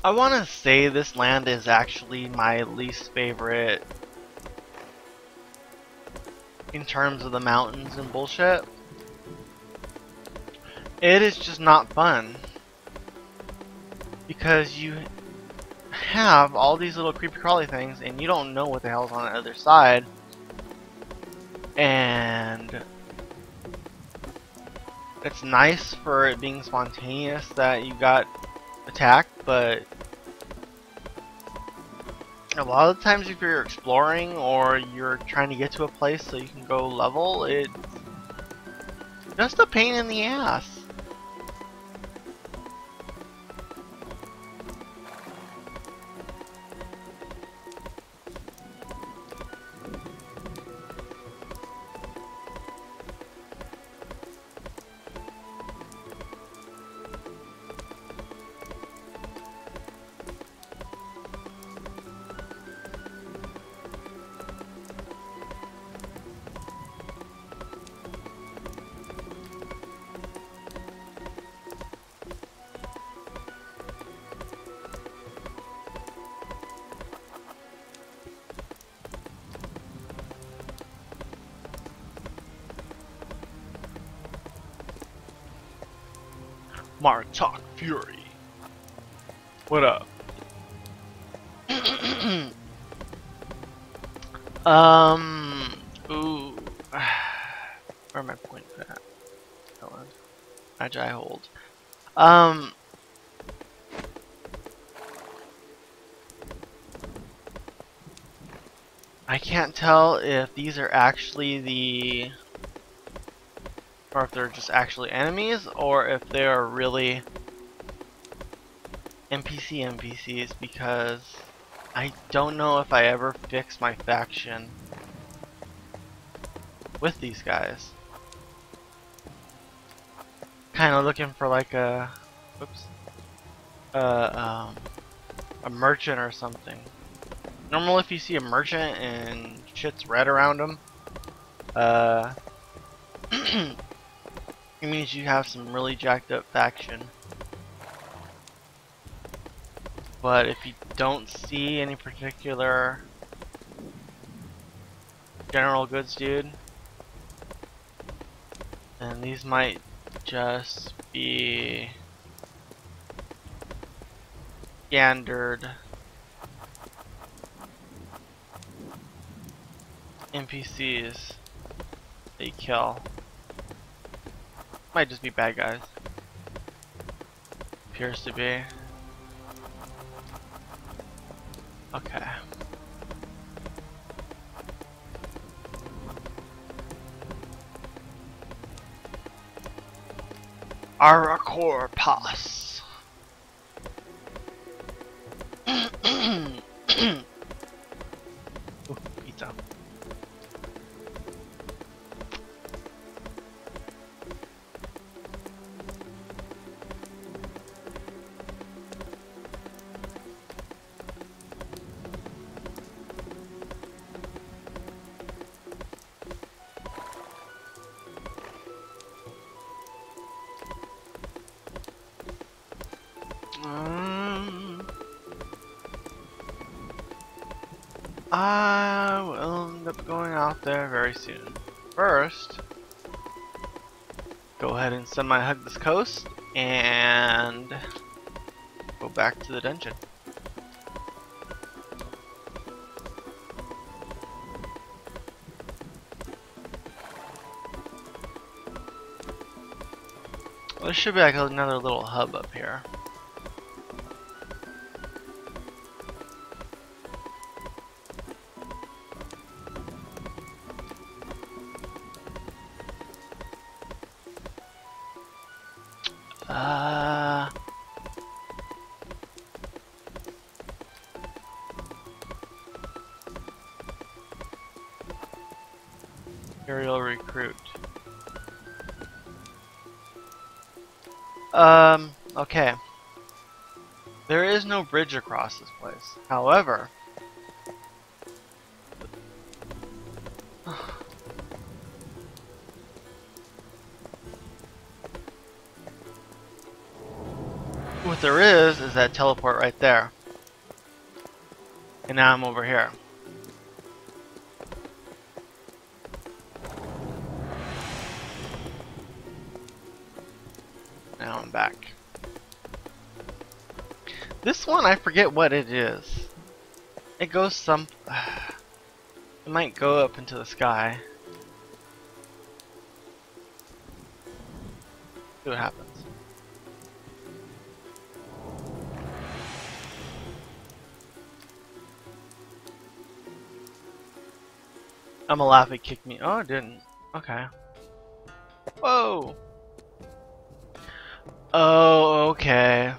I want to say this land is actually my least favorite in terms of the mountains and bullshit. It is just not fun because you have all these little creepy crawly things and you don't know what the hell's on the other side, and it's nice for it being spontaneous that you got attacked, but a lot of the times if you're exploring or you're trying to get to a place so you can go level, it's just a pain in the ass. Martok Fury. What up? Ooh. Where are my points at? Hold on. Magi hold. I can't tell if these are actually the, or if they're just actually enemies, or if they are really NPCs, because I don't know if I ever fixed my faction with these guys. Kind of looking for like a, whoops, a merchant or something. Normally if you see a merchant and shit's red around them, it means you have some really jacked up faction. But if you don't see any particular general goods dude, then these might just be standard NPCs that you kill. Might just be bad guys. Appears to be. Okay. Arakor Pass. Ooh, pizza. I will end up going out there very soon. First, go ahead and semi-hug this coast and go back to the dungeon. Well, there should be like another little hub up here. Imperial recruit. Okay. There is no bridge across this place. However, what there is that teleport right there. And now I'm over here. Now I'm back. This one, I forget what it is. It goes some... It might go up into the sky. See what happens. I'm gonna laugh, it kicked me. Oh, it didn't. Okay. Whoa! Oh, okay.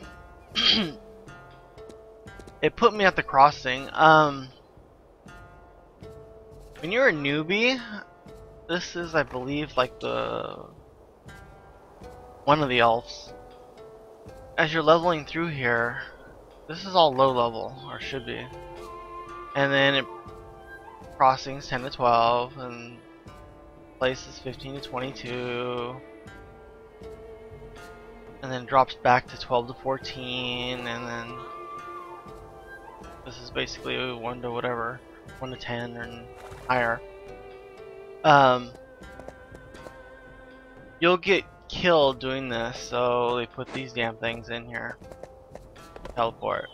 It put me at the crossing. When you're a newbie, this is, I believe, like one of the elves. As you're leveling through here, this is all low level, or should be. And then it crossings 10 to 12, and places 15 to 22. And then drops back to 12 to 14, and then this is basically 1 to whatever, 1 to 10 or higher. You'll get killed doing this, so they put these damn things in here. Teleport.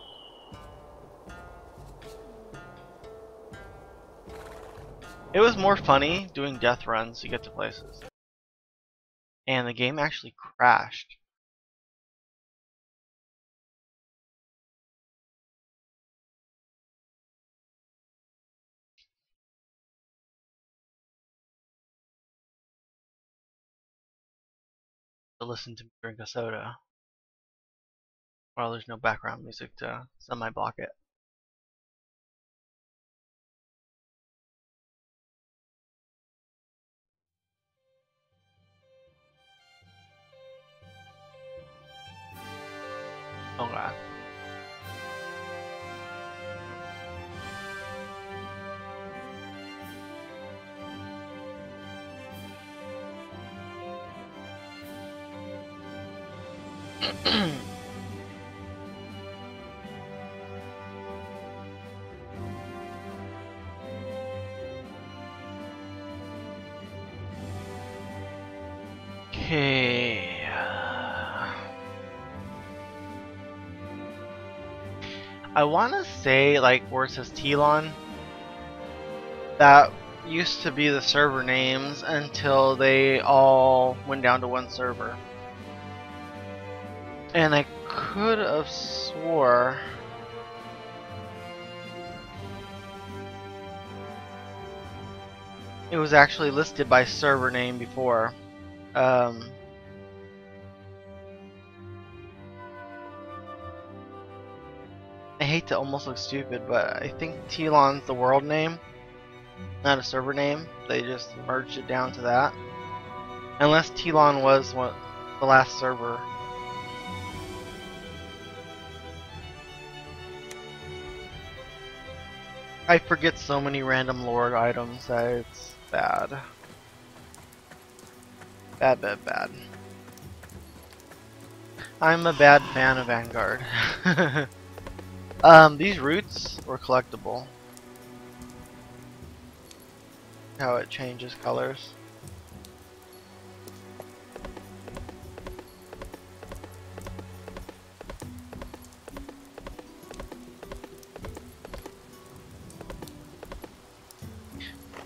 It was more funny doing death runs to get to places. And the game actually crashed. To listen to me drink a soda. While there's no background music to semi-block it. Oh god. Okay. I want to say, like, where it says Telon, that used to be the server names until they all went down to one server. And I could have swore it was actually listed by server name before. I hate to almost look stupid, but I think Telon's the world name, not a server name. They just merged it down to that. Unless Telon was the last server. I forget so many random lore items that it's bad. Bad, bad, bad. I'm a bad fan of Vanguard. These roots were collectible. How it changes colors.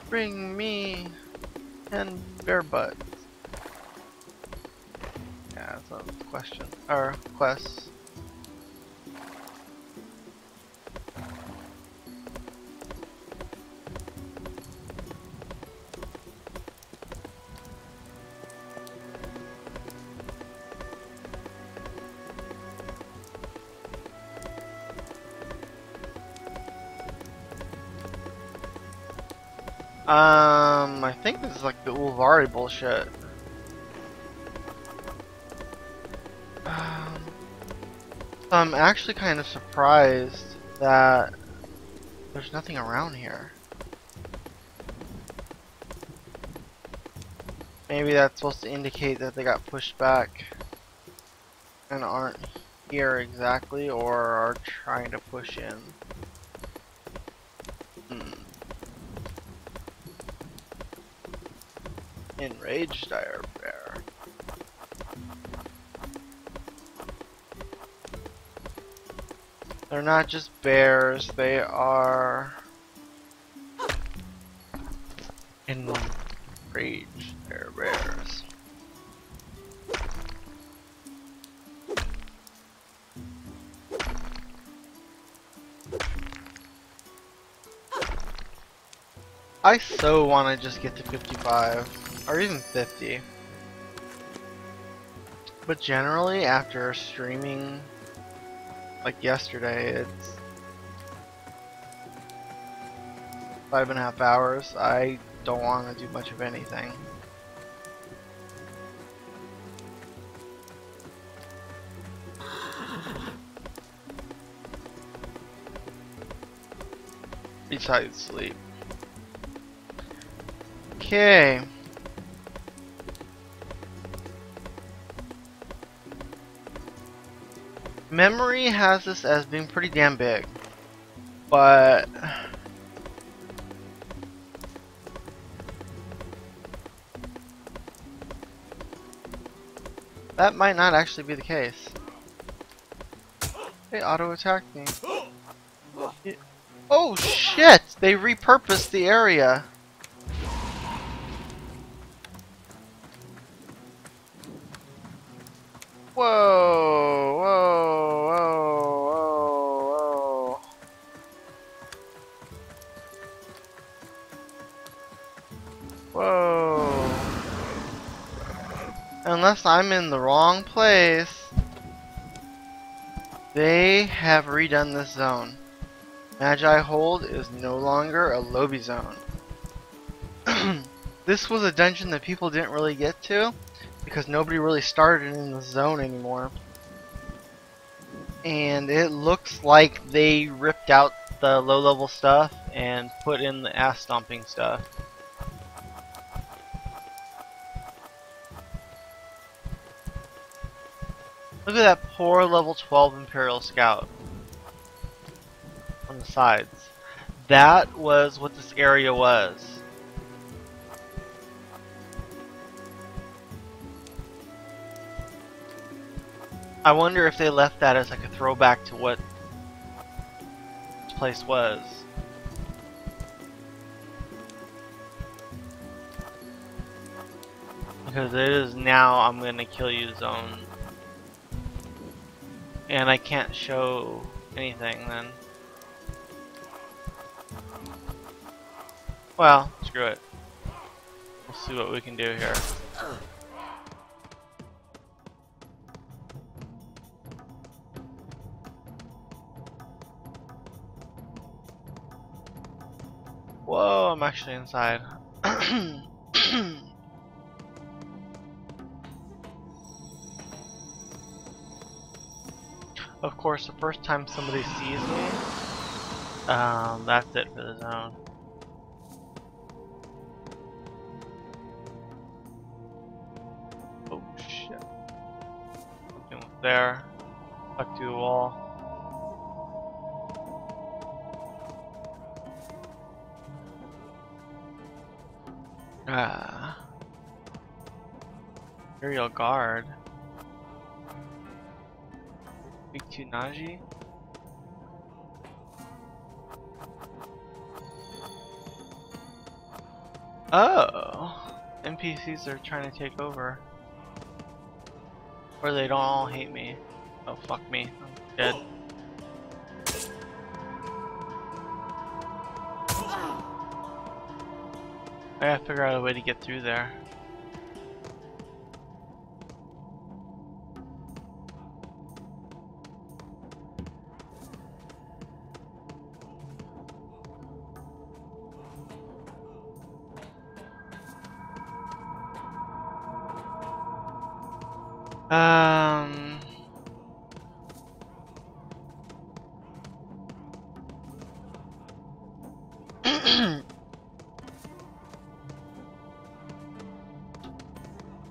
Bring me and bear butt. Yeah, that's a question. Or quest. I think this is like the Ulvari bullshit. I'm actually kind of surprised that there's nothing around here. Maybe that's supposed to indicate that they got pushed back and aren't here exactly, or are trying to push in. Enraged dire bear. They're not just bears, they are enraged dire bears. I so want to just get to 55. Or even 50. But generally, after streaming like yesterday, it's 5.5 hours. I don't want to do much of anything. Besides sleep. Okay. Memory has this as being pretty damn big, but that might not actually be the case. They auto-attacked me. Oh shit! They repurposed the area. Whoa, whoa, whoa, whoa, whoa. Whoa. Unless I'm in the wrong place, they have redone this zone. Magi Hold is no longer a lobby zone. This was a dungeon that people didn't really get to because nobody really started in the zone anymore. And it looks like they ripped out the low level stuff and put in the ass stomping stuff. Look at that poor level 12 Imperial Scout on the sides. That was what this area was. I wonder if they left that as like a throwback to what this place was. Because it is now I'm gonna kill you zone. And I can't show anything then. Well, screw it. We'll see what we can do here. Whoa, I'm actually inside. Of course, the first time somebody sees me, that's it for the zone. Oh shit. Something there. Stuck to the wall. Imperial Guard. Big Tunaji. Oh, NPCs are trying to take over. Or they don't all hate me. Oh fuck me, I'm dead. I gotta figure out a way to get through there.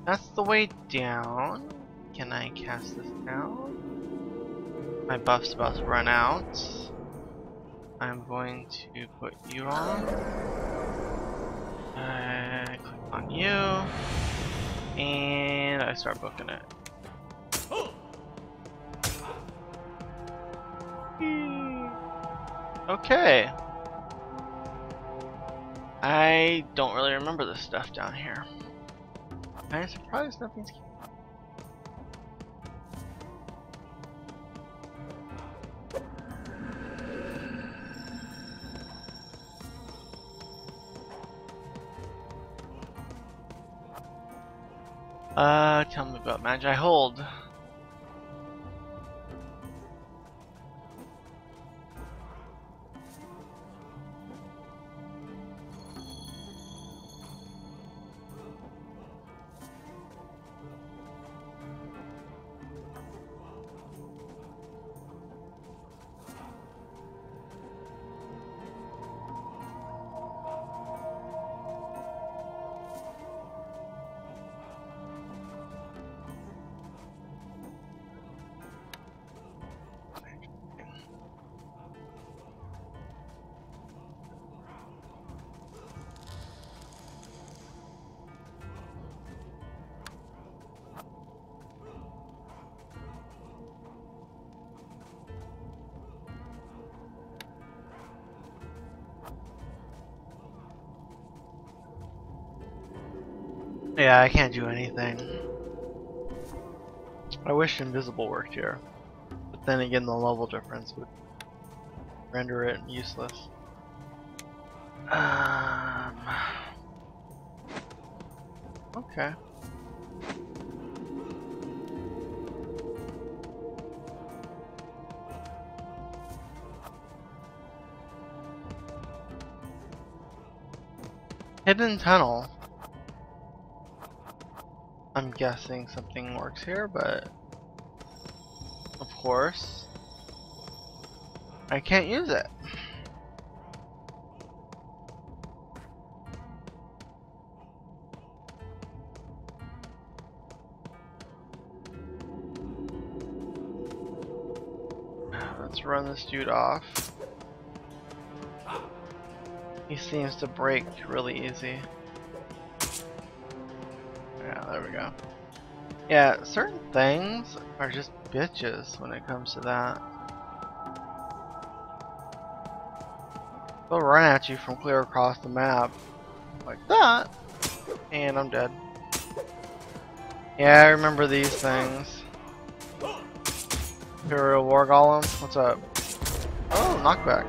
That's the way down. Can I cast this down? My buff's about to run out. I'm going to put you on. I click on you. And I start booking it. Okay. I don't really remember this stuff down here. I'm surprised nothing's. Tell me about Magi Hold. Yeah, I can't do anything. I wish invisible worked here, but then again the level difference would render it useless. Okay. Hidden tunnel. I'm guessing something works here, but of course I can't use it. Let's run this dude off. He seems to break really easy. Yeah, there we go. Yeah, certain things are just bitches when it comes to that. They'll run at you from clear across the map like that, and I'm dead. Yeah, I remember these things. Imperial War Golem, what's up? Oh, knockback.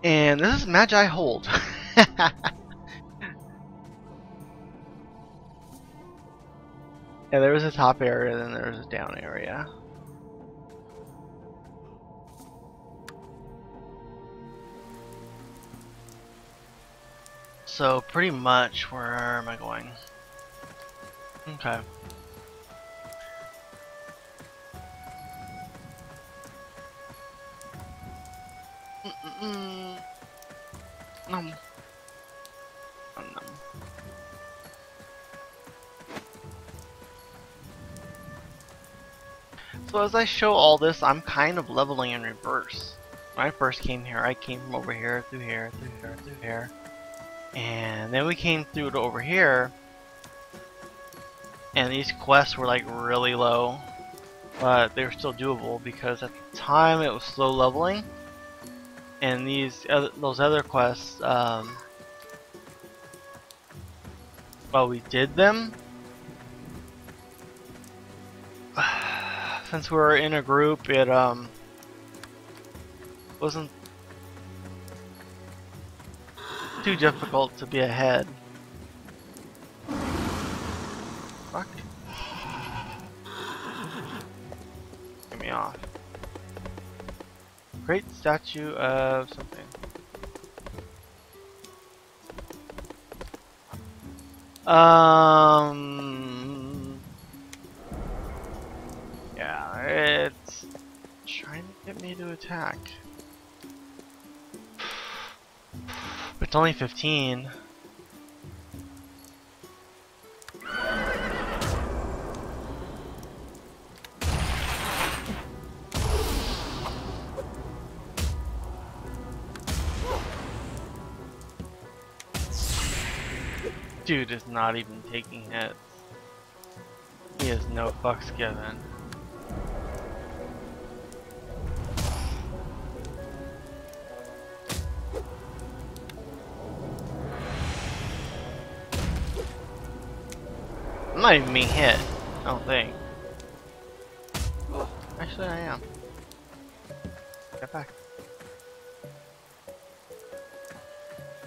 And this is Magi Hold. Yeah, there was a top area, then there was a down area. So pretty much, where am I going? Okay. Nom. Nom, nom. So as I show all this, I'm kind of leveling in reverse. When I first came here, I came from over here, through here, through here, through here. And then we came through to over here. And these quests were like really low. But they were still doable because at the time it was slow leveling. And those other quests, well, we did them. Since we were in a group, it wasn't too difficult to be ahead. Fuck. Get me off. Great statue of something. Yeah, it's trying to get me to attack. But it's only 15. Dude is not even taking hits. He has no fucks given. I'm not even being hit, I don't think. Actually, I am. Get back.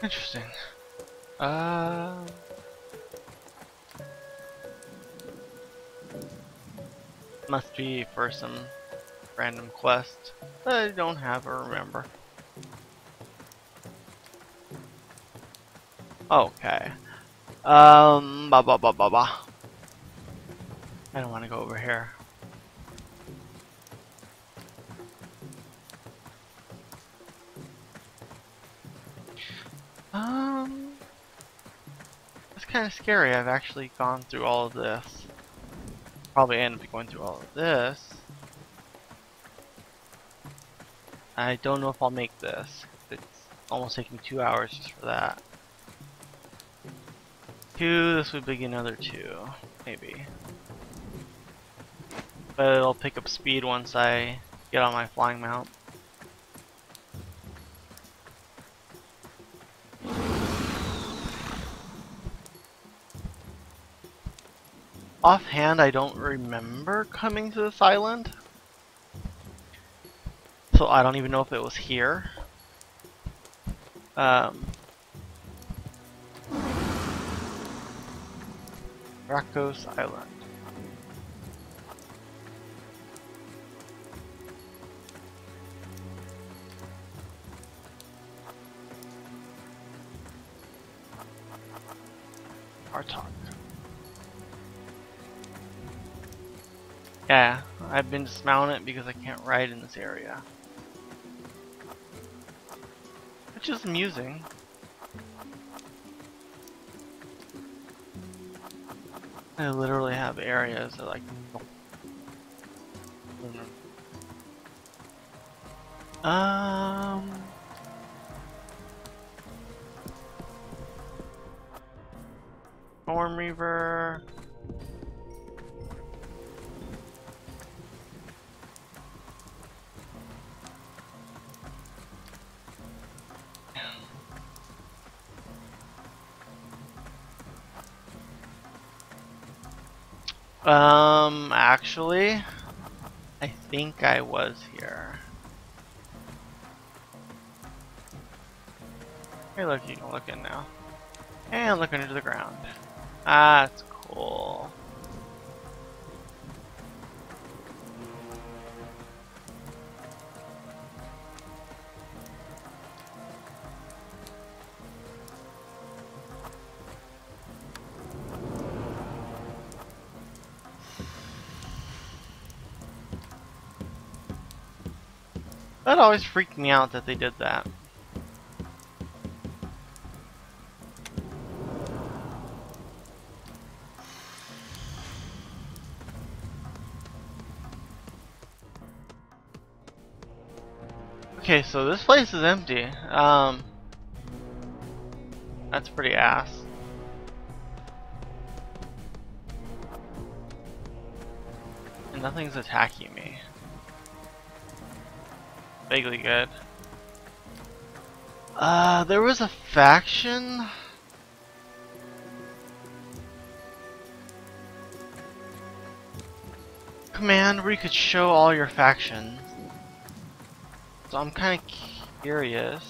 Interesting. Must be for some random quest that I don't have or remember. Okay. Ba ba ba ba ba. I don't want to go over here. It's kind of scary. I've actually gone through all of this. Probably end up going through all of this. I don't know if I'll make this. It's almost taking me 2 hours just for that. This would be another 2, maybe. But it'll pick up speed once I get on my flying mount. Offhand, I don't remember coming to this island. So I don't even know if it was here. Rakos Island. Artok. Yeah, I've been dismounted because I can't ride in this area. Which is amusing. I literally have areas that I can go. Storm Reaver. Actually, I think I was here. Hey, look, you can look in now. And look under the ground. Ah, that's cool. That always freaked me out that they did that. Okay, so this place is empty. That's pretty ass. And nothing's attacking me. Vaguely good. There was a faction. Command where you could show all your factions. So I'm kind of curious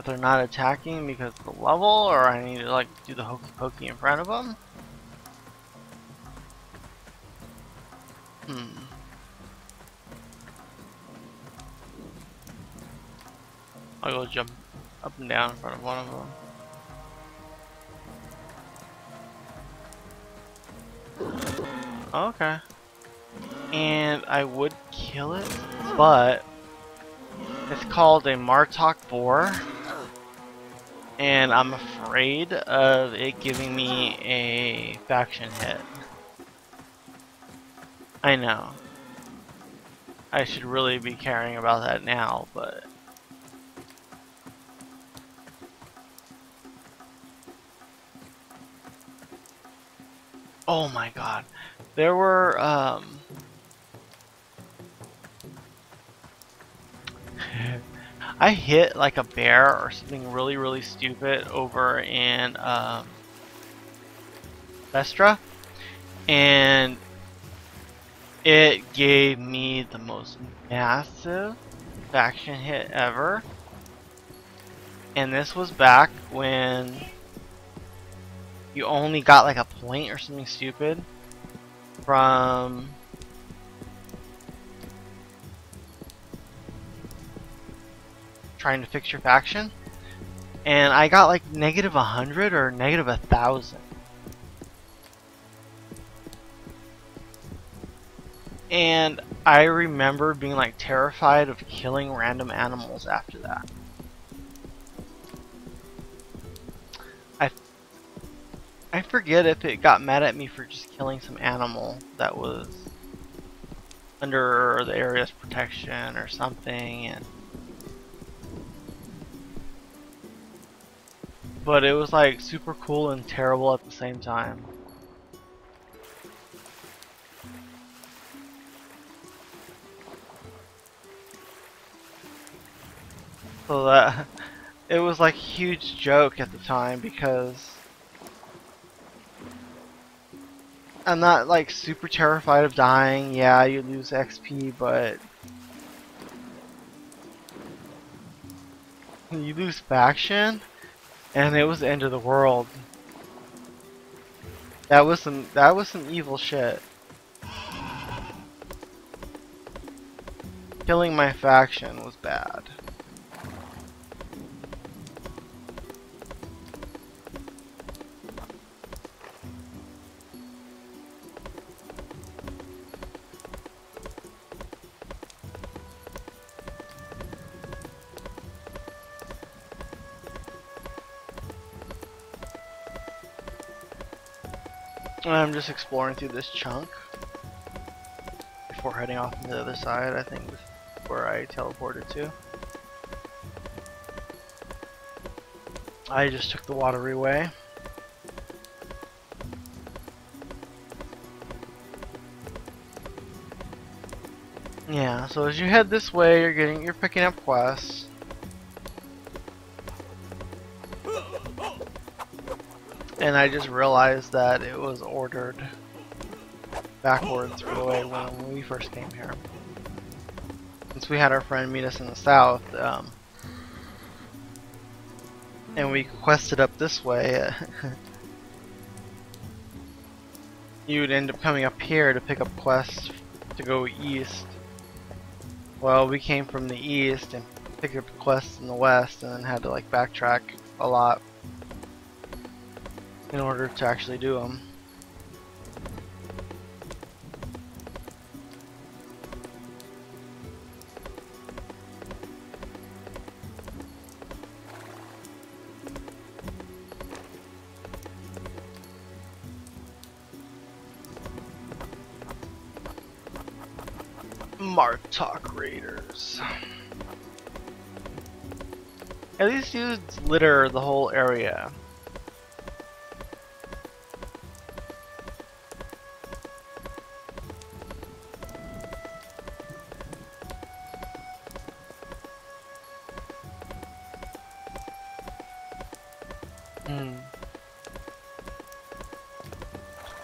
if they're not attacking because of the level, or I need to like do the hokey pokey in front of them. I'll go jump up and down in front of one of them. Okay. And I would kill it, but it's called a Martok boar, and I'm afraid of it giving me a faction hit. I know. I should really be caring about that now, but oh my god. There were I hit like a bear or something really stupid over in Vestra, and it gave me the most massive faction hit ever. And this was back when you only got like a point or something stupid from trying to fix your faction, and I got like negative 100 or negative 1,000. And I remember being like terrified of killing random animals after that. I forget if it got mad at me for just killing some animal that was under the area's protection or something, and but it was like super cool and terrible at the same time. So that it was like a huge joke at the time because I'm not like super terrified of dying. Yeah, you lose XP, but you lose faction, and it was the end of the world. That was some evil shit. Killing my faction was bad. I'm just exploring through this chunk before heading off to the other side. I think this is where I teleported to. I just took the watery way. Yeah, so as you head this way, you're picking up quests. And I just realized that it was ordered backwards for the way when we first came here. Since we had our friend meet us in the south, and we quested up this way, you would end up coming up here to pick up quests to go east. Well, we came from the east and picked up quests in the west, and then had to like backtrack a lot in order to actually do them. Martok Raiders. Yeah, these dudes litter the whole area.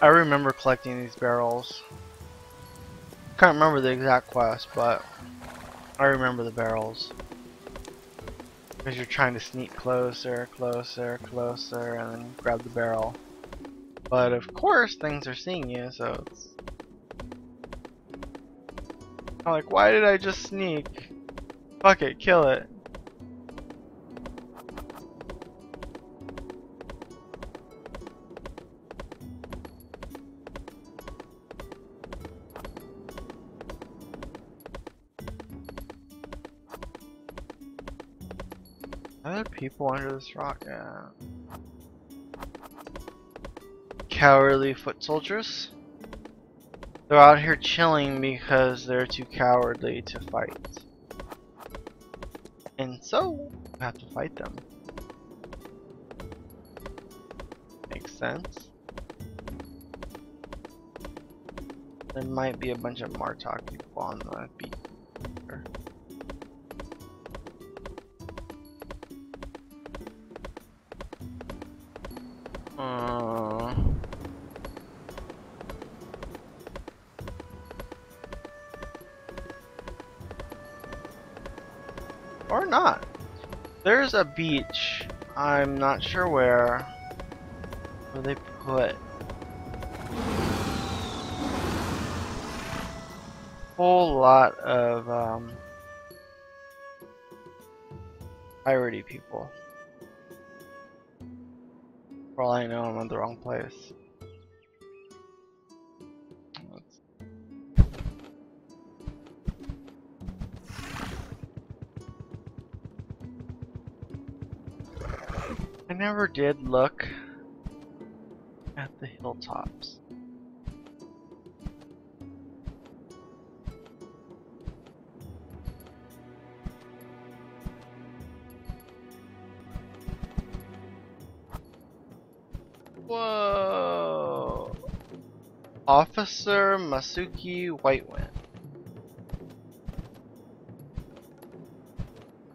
I remember collecting these barrels. Can't remember the exact quest, but I remember the barrels. Because you're trying to sneak closer, closer, closer, and then grab the barrel. But of course, things are seeing you, so it's I'm like, why did I just sneak? Fuck it, kill it. Are there people under this rock? Yeah. Cowardly foot soldiers. They're out here chilling because they're too cowardly to fight. And so, we have to fight them. Makes sense. There might be a bunch of Martok people on the beach. Or not. There's a beach. I'm not sure where they put a whole lot of piratey people. For all I know, I'm in the wrong place. I never did look at the hilltops. Whoa! Officer Masuki Whitewind.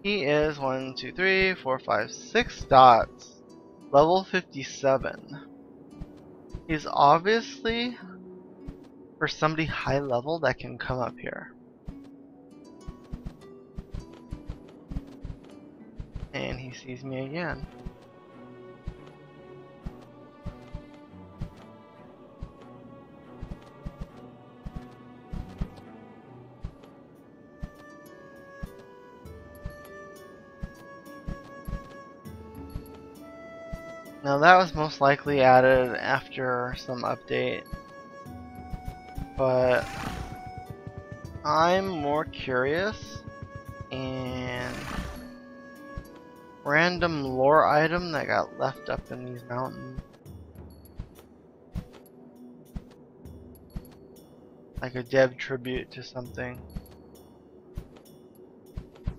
He is 1, 2, 3, 4, 5, 6 dots. Level 57. He's obviously for somebody high level that can come up here. And he sees me again. Now that was most likely added after some update, but I'm more curious and random lore item that got left up in these mountains. Like a dev tribute to something.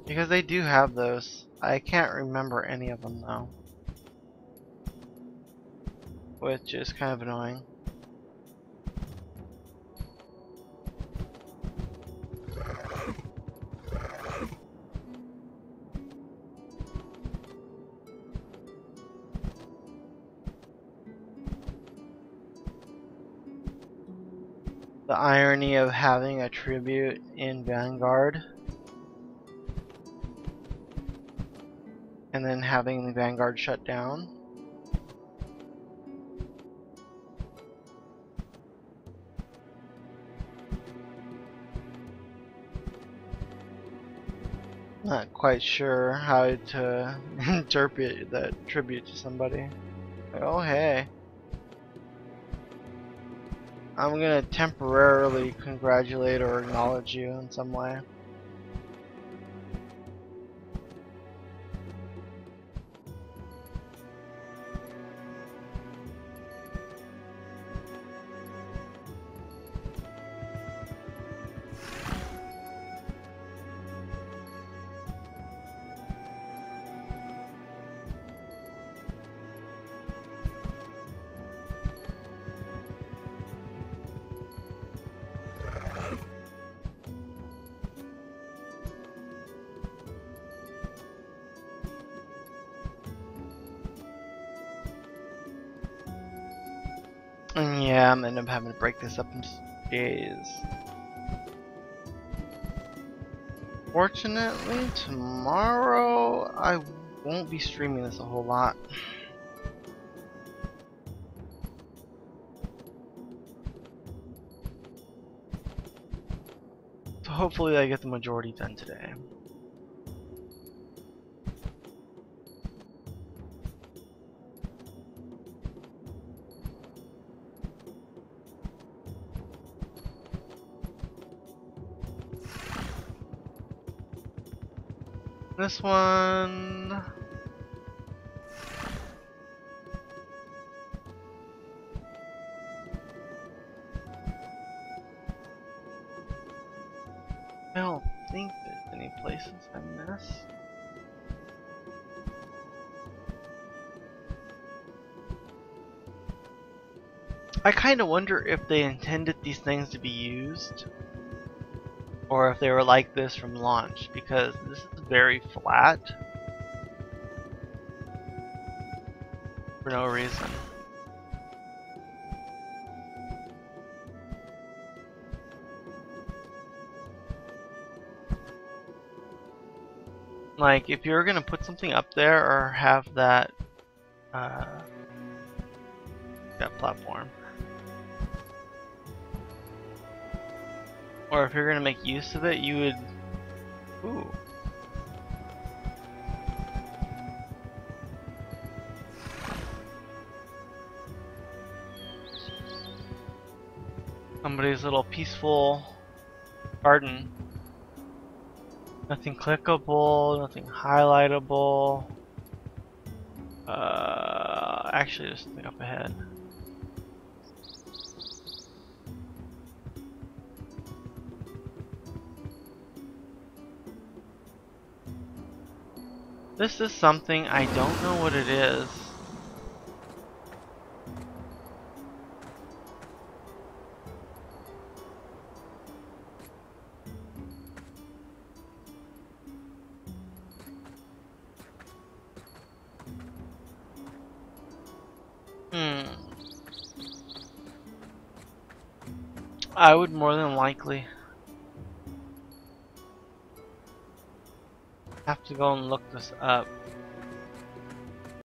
Because they do have those. I can't remember any of them though. Which is kind of annoying. The irony of having a tribute in Vanguard and then having the Vanguard shut down. Not quite sure how to interpret that tribute to somebody. Like, oh hey, I'm gonna temporarily congratulate or acknowledge you in some way. And yeah, I'm gonna end up having to break this up in days. Fortunately, tomorrow I won't be streaming this a whole lot. So hopefully I get the majority done today. This one... I don't think there's any places I missed. I kind of wonder if they intended these things to be used, or if they were like this from launch, because this is very flat for no reason. Like, if you're gonna put something up there or have that that platform, or if you're gonna make use of it, you would... Ooh. Somebody's little peaceful garden. Nothing clickable, nothing highlightable. Actually, there's something up ahead. This is something, I don't know what it is. I would more than likely have to go and look this up.